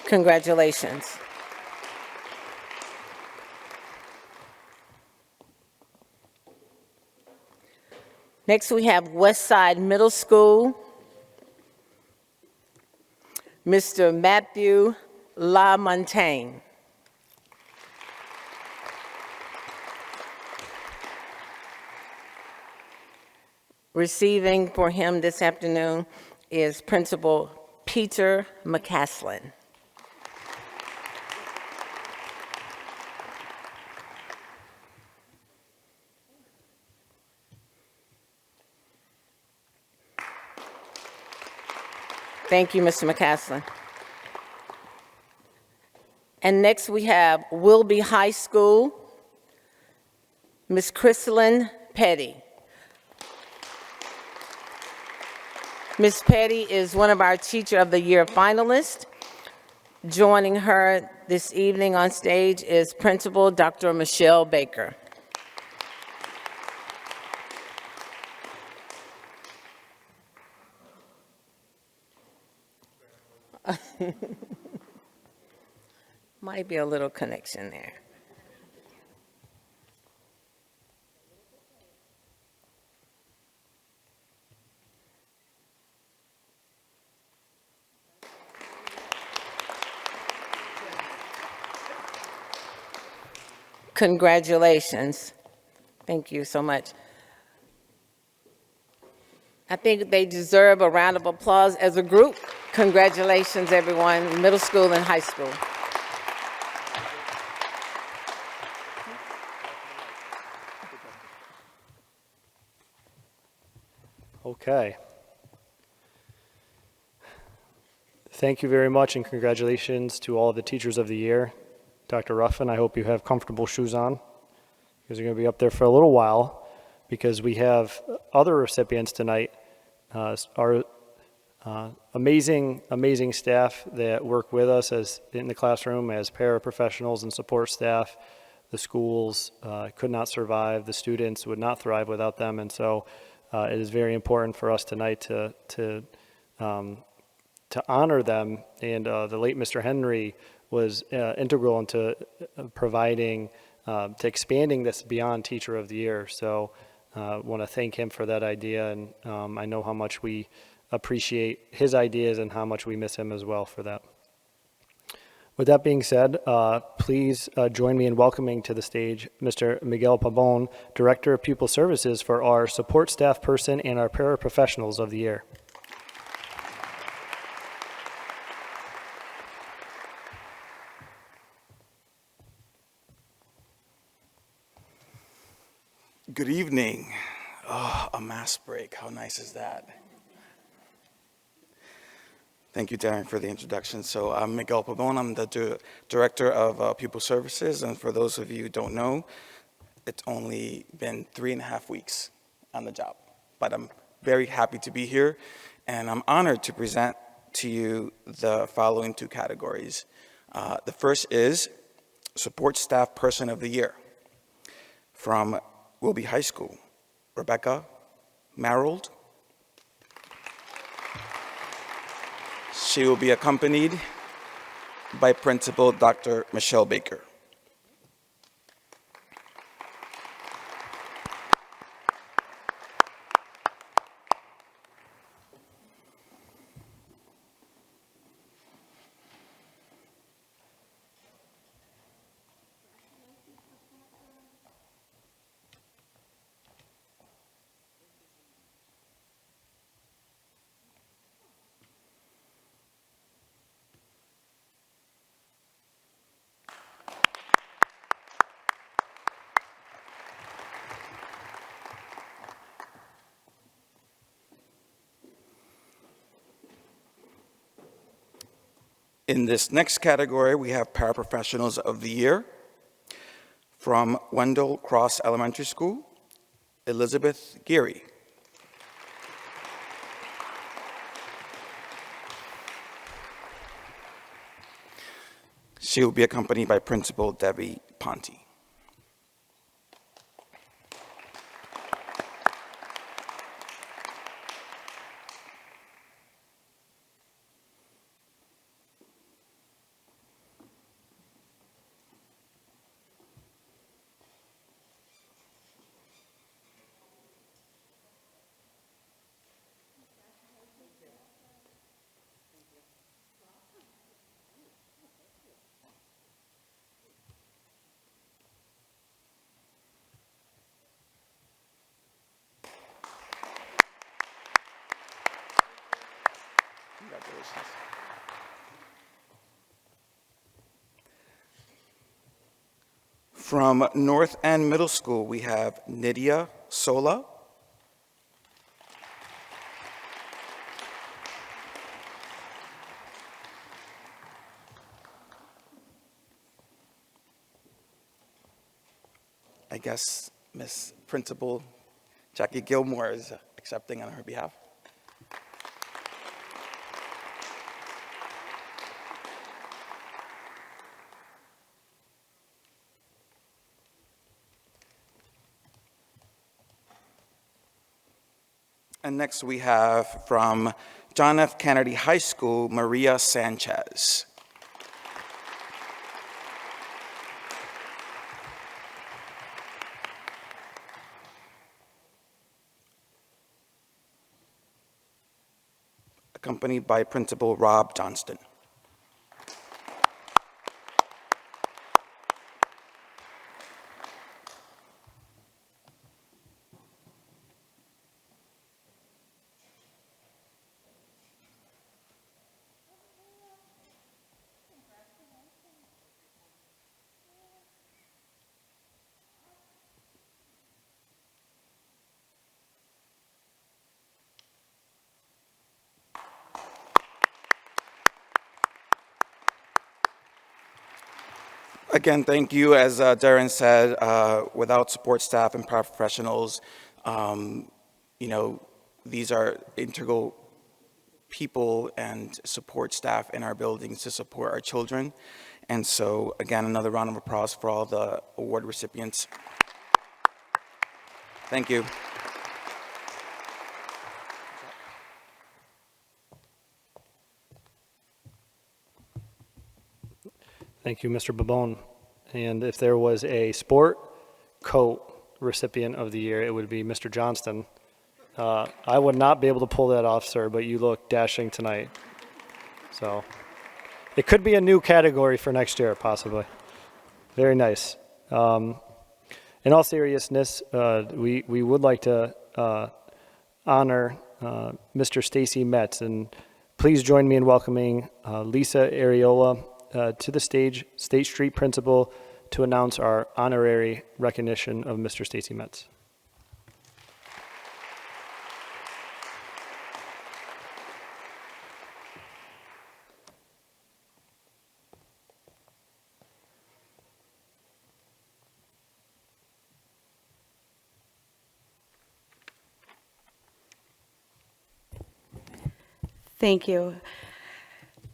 Speaker 11: Congratulations. Next, we have Westside Middle School, Mr. Matthew LaMontagne. Receiving for him this afternoon is Principal Peter McCaslin. Thank you, Mr. McCaslin. And next we have Wilby High School, Ms. Chrysalyn Petty. Ms. Petty is one of our Teacher of the Year finalists. Joining her this evening on stage is Principal Dr. Michelle Baker. Might be a little connection there. Congratulations. Thank you so much. I think they deserve a round of applause as a group. Congratulations, everyone, middle school and high school.
Speaker 1: Okay. Thank you very much, and congratulations to all of the Teachers of the Year. Dr. Ruffin, I hope you have comfortable shoes on, because you're going to be up there for a little while, because we have other recipients tonight, our amazing staff that work with us as in the classroom as paraprofessionals and support staff. The schools could not survive. The students would not thrive without them, and so it is very important for us tonight to honor them. And the late Mr. Henry was integral into providing, to expanding this beyond Teacher of the Year. So want to thank him for that idea, and I know how much we appreciate his ideas and how much we miss him as well for that. With that being said, please join me in welcoming to the stage Mr. Miguel Pabon, Director of Pupil Services, for our support staff person and our paraprofessionals of the year.
Speaker 12: Good evening. Oh, a mass break. How nice is that? Thank you, Darren, for the introduction. So I'm Miguel Pabon. I'm the Director of Pupil Services. And for those of you who don't know, it's only been 3.5 weeks on the job. But I'm very happy to be here. And I'm honored to present to you the following 2 categories. The first is Support Staff Person of the Year from Wilby High School, Rebecca Marold. She will be accompanied by Principal Dr. Michelle Baker. In this next category, we have Paraprofessionals of the Year from Wendell Cross Elementary School, Elizabeth Geary. She will be accompanied by Principal Debbie Ponte. Congratulations. From North End Middle School, we have Nydia Sola. I guess Miss Principal Jackie Gilmore is accepting on her behalf. And next we have from John F. Kennedy High School, Maria Sanchez. Accompanied by Principal Rob Johnston. Again, thank you. As Darren said, without support staff and professionals, these are integral people and support staff in our buildings to support our children. And so, again, another round of applause for all the award recipients. Thank you.
Speaker 1: Thank you, Mr. Babone. And if there was a sport coat recipient of the year, it would be Mr. Johnston. I would not be able to pull that off, sir, but you look dashing tonight. So it could be a new category for next year, possibly. Very nice. In all seriousness, we would like to honor Mr. Stacy Metz, and please join me in welcoming Lisa Areola to the stage, State Street Principal, to announce our honorary recognition of Mr. Stacy Metz.
Speaker 13: Thank you.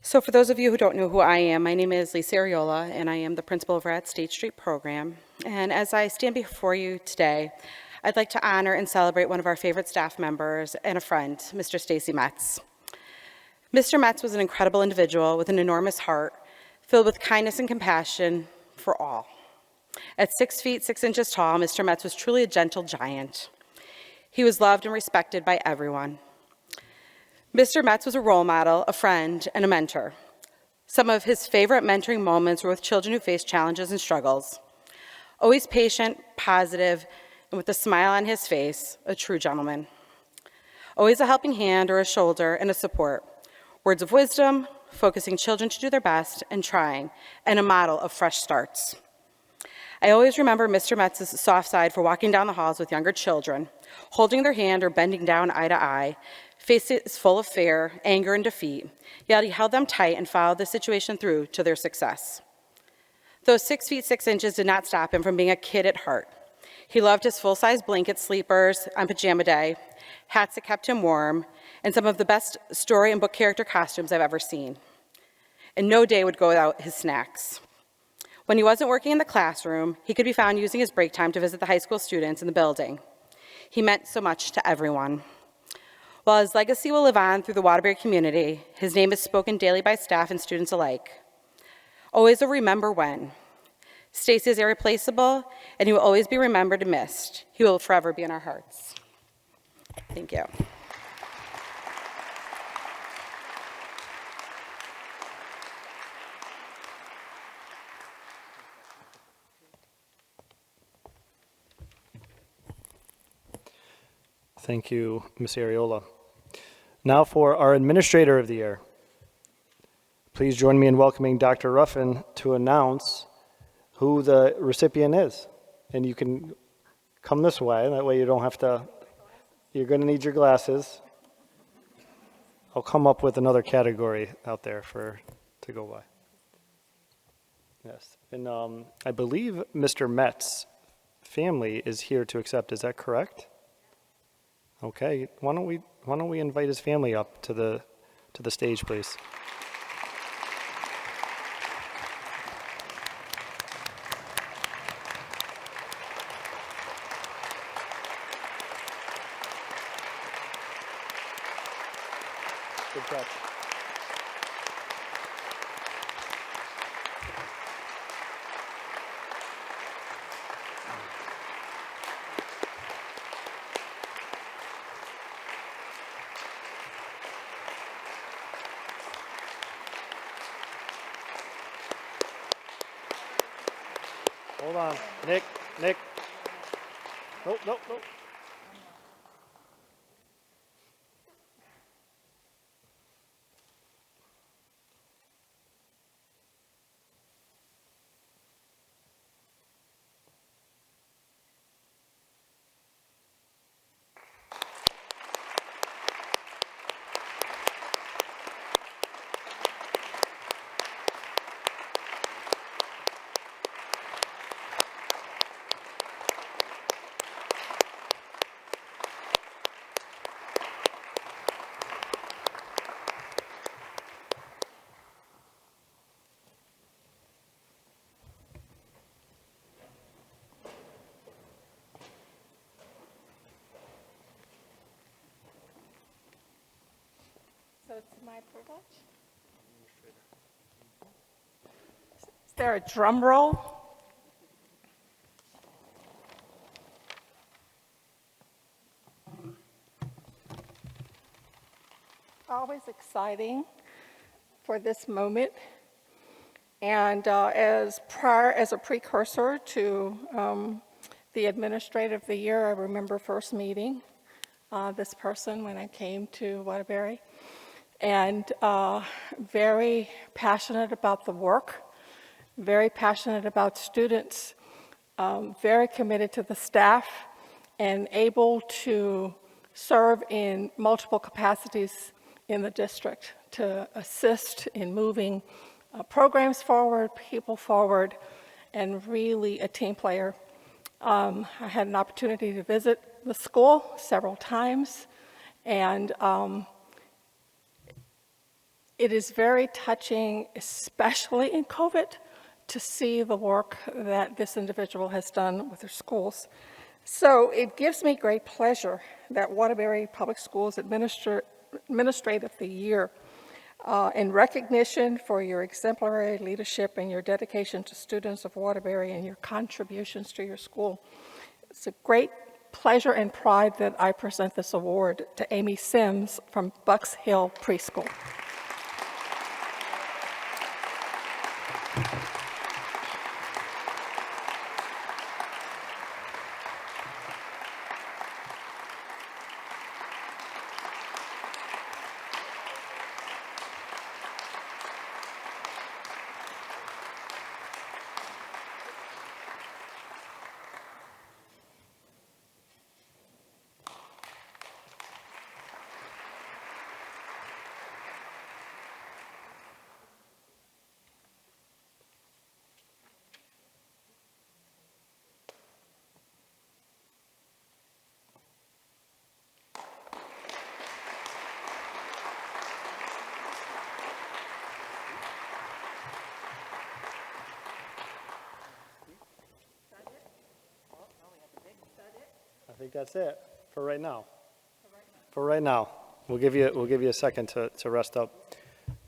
Speaker 13: So for those of you who don't know who I am, my name is Lisa Areola, and I am the principal over at State Street Program. And as I stand before you today, I'd like to honor and celebrate one of our favorite staff members and a friend, Mr. Stacy Metz. Mr. Metz was an incredible individual with an enormous heart, filled with kindness and compassion for all. At 6 feet, 6 inches tall, Mr. Metz was truly a gentle giant. He was loved and respected by everyone. Mr. Metz was a role model, a friend, and a mentor. Some of his favorite mentoring moments were with children who faced challenges and struggles. Always patient, positive, and with a smile on his face, a true gentleman. Always a helping hand or a shoulder and a support. Words of wisdom, focusing children to do their best and trying, and a model of fresh starts. I always remember Mr. Metz's soft side for walking down the halls with younger children, holding their hand or bending down eye to eye, faces full of fear, anger, and defeat, yet he held them tight and followed the situation through to their success. Those 6 feet 6 inches did not stop him from being a kid at heart. He loved his full-size blanket sleepers on pajama day, hats that kept him warm, and some of the best story and book character costumes I've ever seen. And no day would go without his snacks. When he wasn't working in the classroom, he could be found using his break time to visit the high school students in the building. He meant so much to everyone. While his legacy will live on through the Waterbury community, his name is spoken daily by staff and students alike. Always a remember when. Stacy is irreplaceable, and he will always be remembered and missed. He will forever be in our hearts. Thank you.
Speaker 1: Thank you, Ms. Areola. Now for our Administrator of the Year. Please join me in welcoming Dr. Ruffin to announce who the recipient is. And you can come this way, that way you don't have to, you're going to need your glasses. I'll come up with another category out there to go by. Yes, and I believe Mr. Metz's family is here to accept. Is that correct? Okay, why don't we invite his family up to the stage, please? Good catch. Hold on, Nick. Nope.
Speaker 8: So it's my privilege. Is there a drum roll? Always exciting for this moment. And as a precursor to the Administrator of the Year, I remember first meeting this person when I came to Waterbury. And very passionate about the work, very passionate about students, very committed to the staff, and able to serve in multiple capacities in the district to assist in moving programs forward, people forward, and really a team player. I had an opportunity to visit the school several times, and it is very touching, especially in COVID, to see the work that this individual has done with their schools. So it gives me great pleasure that Waterbury Public Schools Administrator of the Year, in recognition for your exemplary leadership and your dedication to students of Waterbury and your contributions to your school. It's a great pleasure and pride that I present this award to Amy Sims from Bucks Hill Preschool.
Speaker 1: I think that's it for right now. For right now. We'll give you a second to rest up.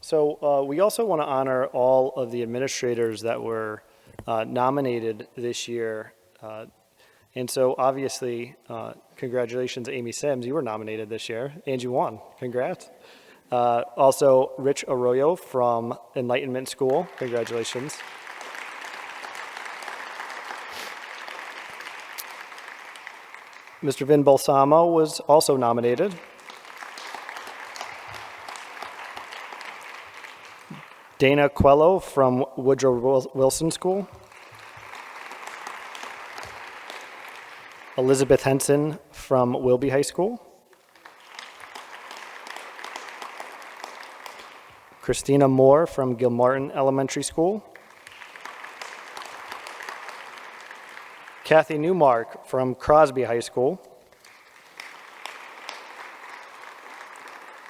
Speaker 1: So we also want to honor all of the administrators that were nominated this year. And so obviously, congratulations, Amy Sims. You were nominated this year, and you won. Congrats. Also, Rich Arroyo from Enlightenment School. Congratulations. Mr. Vin Balsamo was also nominated. Dana Quello from Woodrow Wilson School. Elizabeth Henson from Wilby High School. Christina Moore from Gilmartin Elementary School. Kathy Newmark from Crosby High School.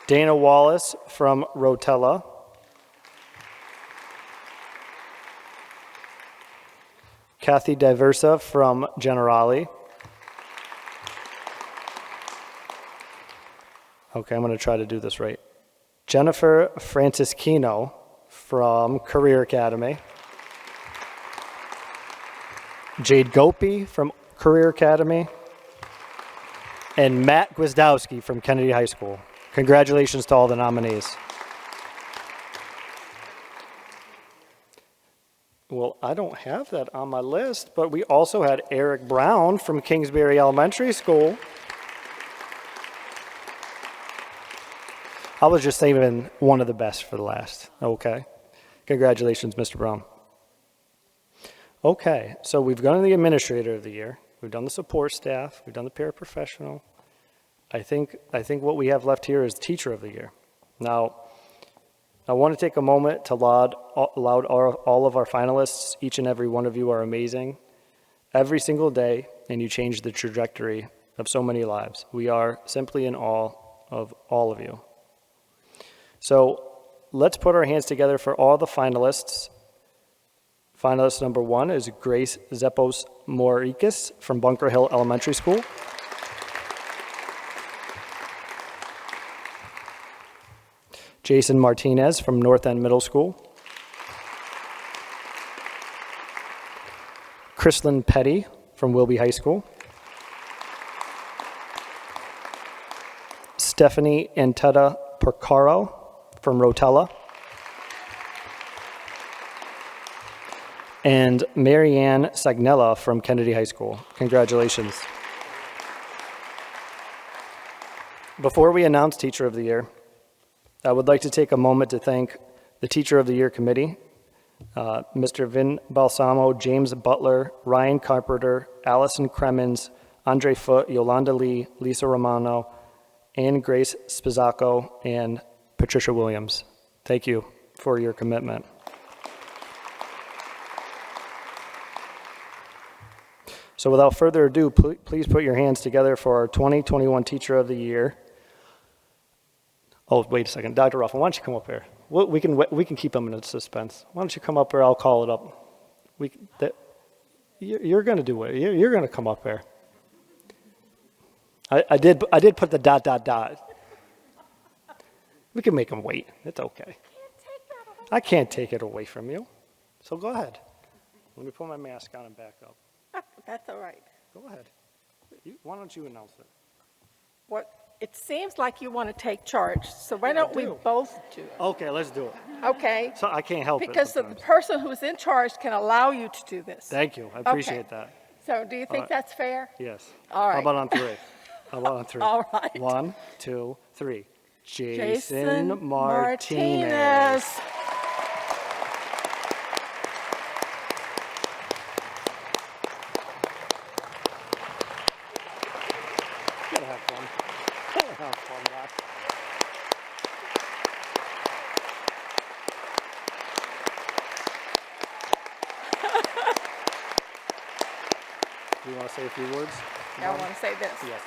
Speaker 1: Dana Wallace from Rotella. Kathy Diversa from Generali. Okay, I'm going to try to do this right. Jennifer Francischino from Career Academy. Jade Gopi from Career Academy. And Matt Gwizdowski from Kennedy High School. Congratulations to all the nominees. Well, I don't have that on my list, but we also had Eric Brown from Kingsbury Elementary School. I was just saving one of the best for the last. Okay. Congratulations, Mr. Brown. Okay, so we've done the Administrator of the Year. We've done the support staff. We've done the paraprofessional. I think what we have left here is Teacher of the Year. Now, I want to take a moment to laud all of our finalists. Each and every one of you are amazing. Every single day, and you change the trajectory of so many lives. We are simply in awe of all of you. So let's put our hands together for all the finalists. Finalist number 1 is Grace Zeppos Morikis from Bunker Hill Elementary School. Jason Martinez from North End Middle School. Chrislyn Petty from Wilby High School. Stephanie Antetta Porcaro from Rotella. And Marianne Sagnella from Kennedy High School. Congratulations. Before we announce Teacher of the Year, I would like to take a moment to thank the Teacher of the Year Committee, Mr. Vin Balsamo, James Butler, Ryan Carpenter, Allison Cremens, Andre Foote, Yolanda Lee, Lisa Romano, Anne Grace Spizzacco, and Patricia Williams. Thank you for your commitment. So without further ado, please put your hands together for our 2021 Teacher of the Year. Oh, wait a second. Dr. Ruffin, why don't you come up here? We can keep them in suspense. Why don't you come up here? I'll call it up. You're going to do it. You're going to come up here. I did put the ... We can make them wait. It's okay. I can't take it away from you. So go ahead. Let me put my mask on and back up.
Speaker 8: That's all right.
Speaker 1: Go ahead. Why don't you announce it?
Speaker 8: It seems like you want to take charge, so why don't we both do it?
Speaker 1: Okay, let's do it.
Speaker 8: Okay?
Speaker 1: So I can't help
Speaker 8: Because
Speaker 1: it.
Speaker 8: the person who's in charge can allow you to do this.
Speaker 1: Thank you. I appreciate that.
Speaker 8: So do you think that's fair?
Speaker 1: Yes.
Speaker 8: All right.
Speaker 1: How about on 3?
Speaker 8: All right.
Speaker 1: 1, 2, 3.
Speaker 8: Jason
Speaker 1: Martinez. Gotta have fun. Gotta have fun, Doc. Do you want to say a few words?
Speaker 8: I want to say this.
Speaker 1: Yes.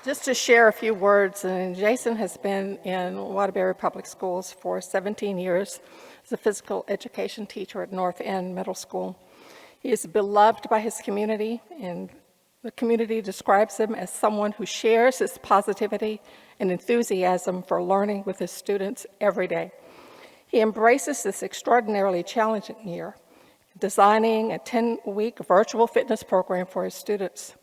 Speaker 8: Just to share a few words, and Jason has been in Waterbury Public Schools for 17 years as a physical education teacher at North End Middle School. He is beloved by his community, and The community describes him as someone who shares his positivity and enthusiasm for learning with his students every day. He embraces this extraordinarily challenging year, designing a 10-week virtual fitness program for his students.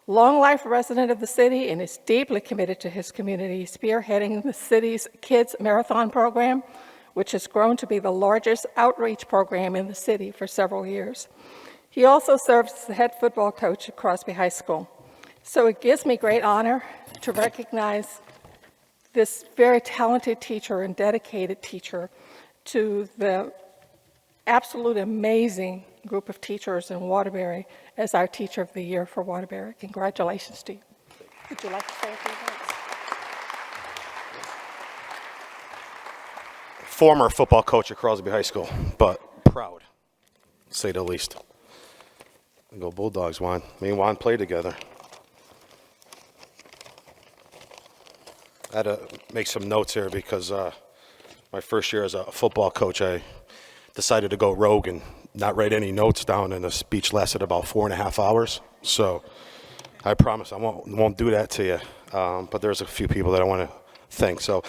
Speaker 8: Long life resident of the city and is deeply committed to his community, spearheading the city's Kids Marathon program, which has grown to be the largest outreach program in the city for several years. He also serves as the head football coach at Crosby High School. So it gives me great honor to recognize this very talented teacher and dedicated teacher to the absolute amazing group of teachers in Waterbury as our Teacher of the Year for Waterbury. Congratulations to you. Would you like to say a few words?
Speaker 14: Former football coach at Crosby High School, but proud, to say the least. Go Bulldogs, Juan. Me and Juan played together. I had to make some notes here because my first year as a football coach, I decided to go rogue and not write any notes down, and the speech lasted about 4.5 hours. So I promise I won't do that to you. But there's a few people that I want to thank. So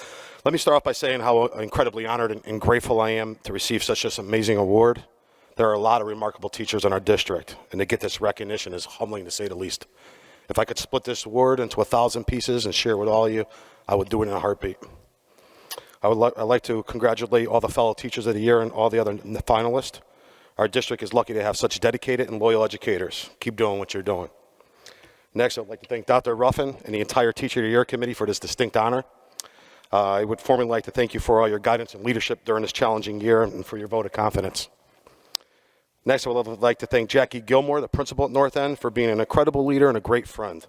Speaker 14: let me start off by saying how incredibly honored and grateful I am to receive such an amazing award. There are a lot of remarkable teachers in our district, and to get this recognition is humbling, to say the least. If I could split this award into 1,000 pieces and share it with all of you, I would do it in a heartbeat. I'd like to congratulate all the fellow teachers of the year and all the other finalists. Our district is lucky to have such dedicated and loyal educators. Keep doing what you're doing. Next, I'd like to thank Dr. Ruffin and the entire Teacher of the Year committee for this distinct honor. I would formally like to thank you for all your guidance and leadership during this challenging year and for your vote of confidence. Next, I would like to thank Jackie Gilmore, the principal at North End, for being an incredible leader and a great friend.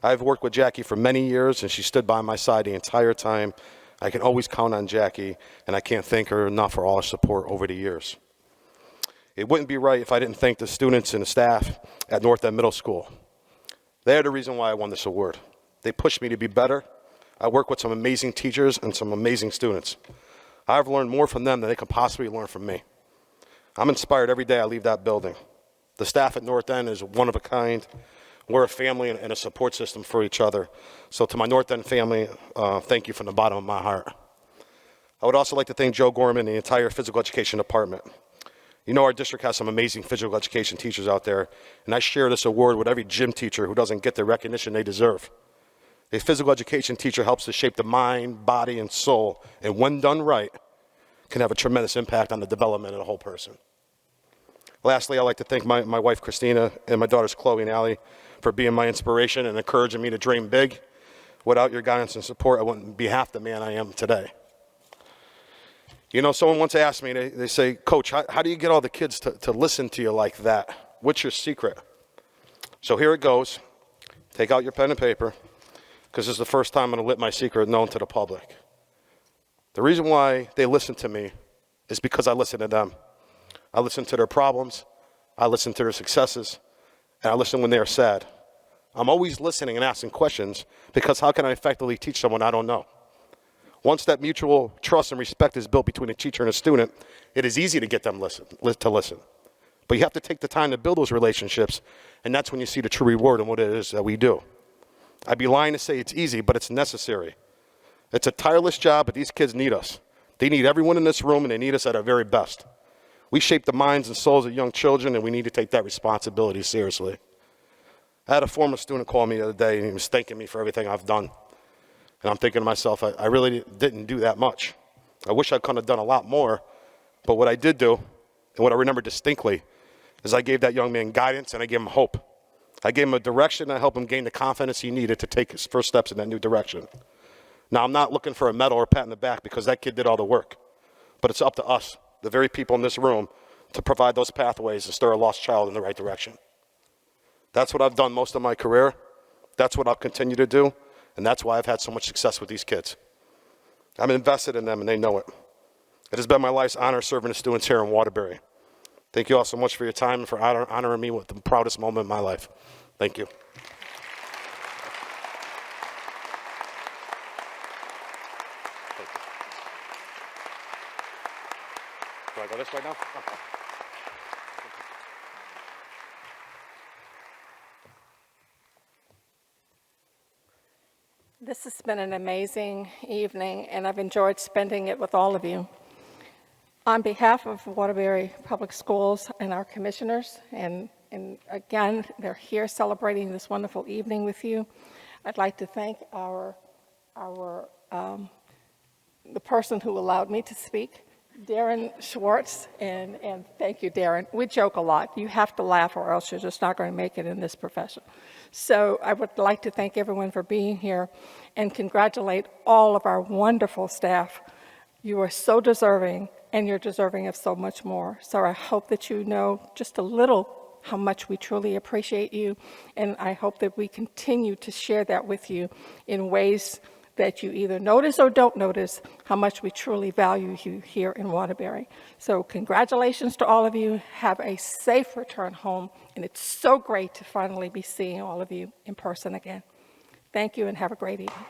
Speaker 14: I've worked with Jackie for many years, and she stood by my side the entire time. I can always count on Jackie, and I can't thank her enough for all her support over the years. It wouldn't be right if I didn't thank the students and the staff at North End Middle School. They're the reason why I won this award. They pushed me to be better. I work with some amazing teachers and some amazing students. I've learned more from them than they can possibly learn from me. I'm inspired every day I leave that building. The staff at North End is one of a kind. We're a family and a support system for each other. So to my North End family, thank you from the bottom of my heart. I would also like to thank Joe Gorman and the entire physical education department. You know our district has some amazing physical education teachers out there, and I share this award with every gym teacher who doesn't get the recognition they deserve. A physical education teacher helps to shape the mind, body, and soul, and when done right, can have a tremendous impact on the development of the whole person. Lastly, I'd like to thank my wife, Christina, and my daughters, Chloe and Allie, for being my inspiration and encouraging me to dream big. Without your guidance and support, I wouldn't be half the man I am today. You know, someone once asked me, they say, Coach, how do you get all the kids to listen to you like that? What's your secret? So here it goes. Take out your pen and paper, because this is the first time I'm going to let my secret known to the public. The reason why they listen to me is because I listen to them. I listen to their problems, I listen to their successes, and I listen when they are sad. I'm always listening and asking questions, because how can I effectively teach someone I don't know? Once that mutual trust and respect is built between a teacher and a student, it is easy to get them to listen. But you have to take the time to build those relationships, and that's when you see the true reward in what it is that we do. I'd be lying to say it's easy, but it's necessary. It's a tireless job, but these kids need us. They need everyone in this room, and they need us at our very best. We shape the minds and souls of young children, and we need to take that responsibility seriously. I had a former student call me the other day, and he was thanking me for everything I've done. And I'm thinking to myself, I really didn't do that much. I wish I could have done a lot more, but what I did do, and what I remember distinctly, is I gave that young man guidance and I gave him hope. I gave him a direction and I helped him gain the confidence he needed to take his first steps in that new direction. Now, I'm not looking for a medal or a pat on the back, because that kid did all the work, but it's up to us, the very people in this room, to provide those pathways to stir a lost child in the right direction. That's what I've done most of my career. That's what I'll continue to do. And that's why I've had so much success with these kids. I'm invested in them, and they know it. It has been my life's honor serving the students here in Waterbury. Thank you all so much for your time and for honoring me with the proudest moment in my life. Thank you. Do I go this way now? Okay.
Speaker 8: This has been an amazing evening, and I've enjoyed spending it with all of you. On behalf of Waterbury Public Schools and our commissioners, and again, they're here celebrating this wonderful evening with you, I'd like to thank the person who allowed me to speak, Darren Schwartz, and thank you, Darren. We joke a lot. You have to laugh or else you're just not going to make it in this profession. So I would like to thank everyone for being here and congratulate all of our wonderful staff. You are so deserving, and you're deserving of so much more. So I hope that you know just a little how much we truly appreciate you, and I hope that we continue to share that with you in ways that you either notice or don't notice how much we truly value you here in Waterbury. So congratulations to all of you. Have a safe return home, and it's so great to finally be seeing all of you in person again. Thank you, and have a great evening.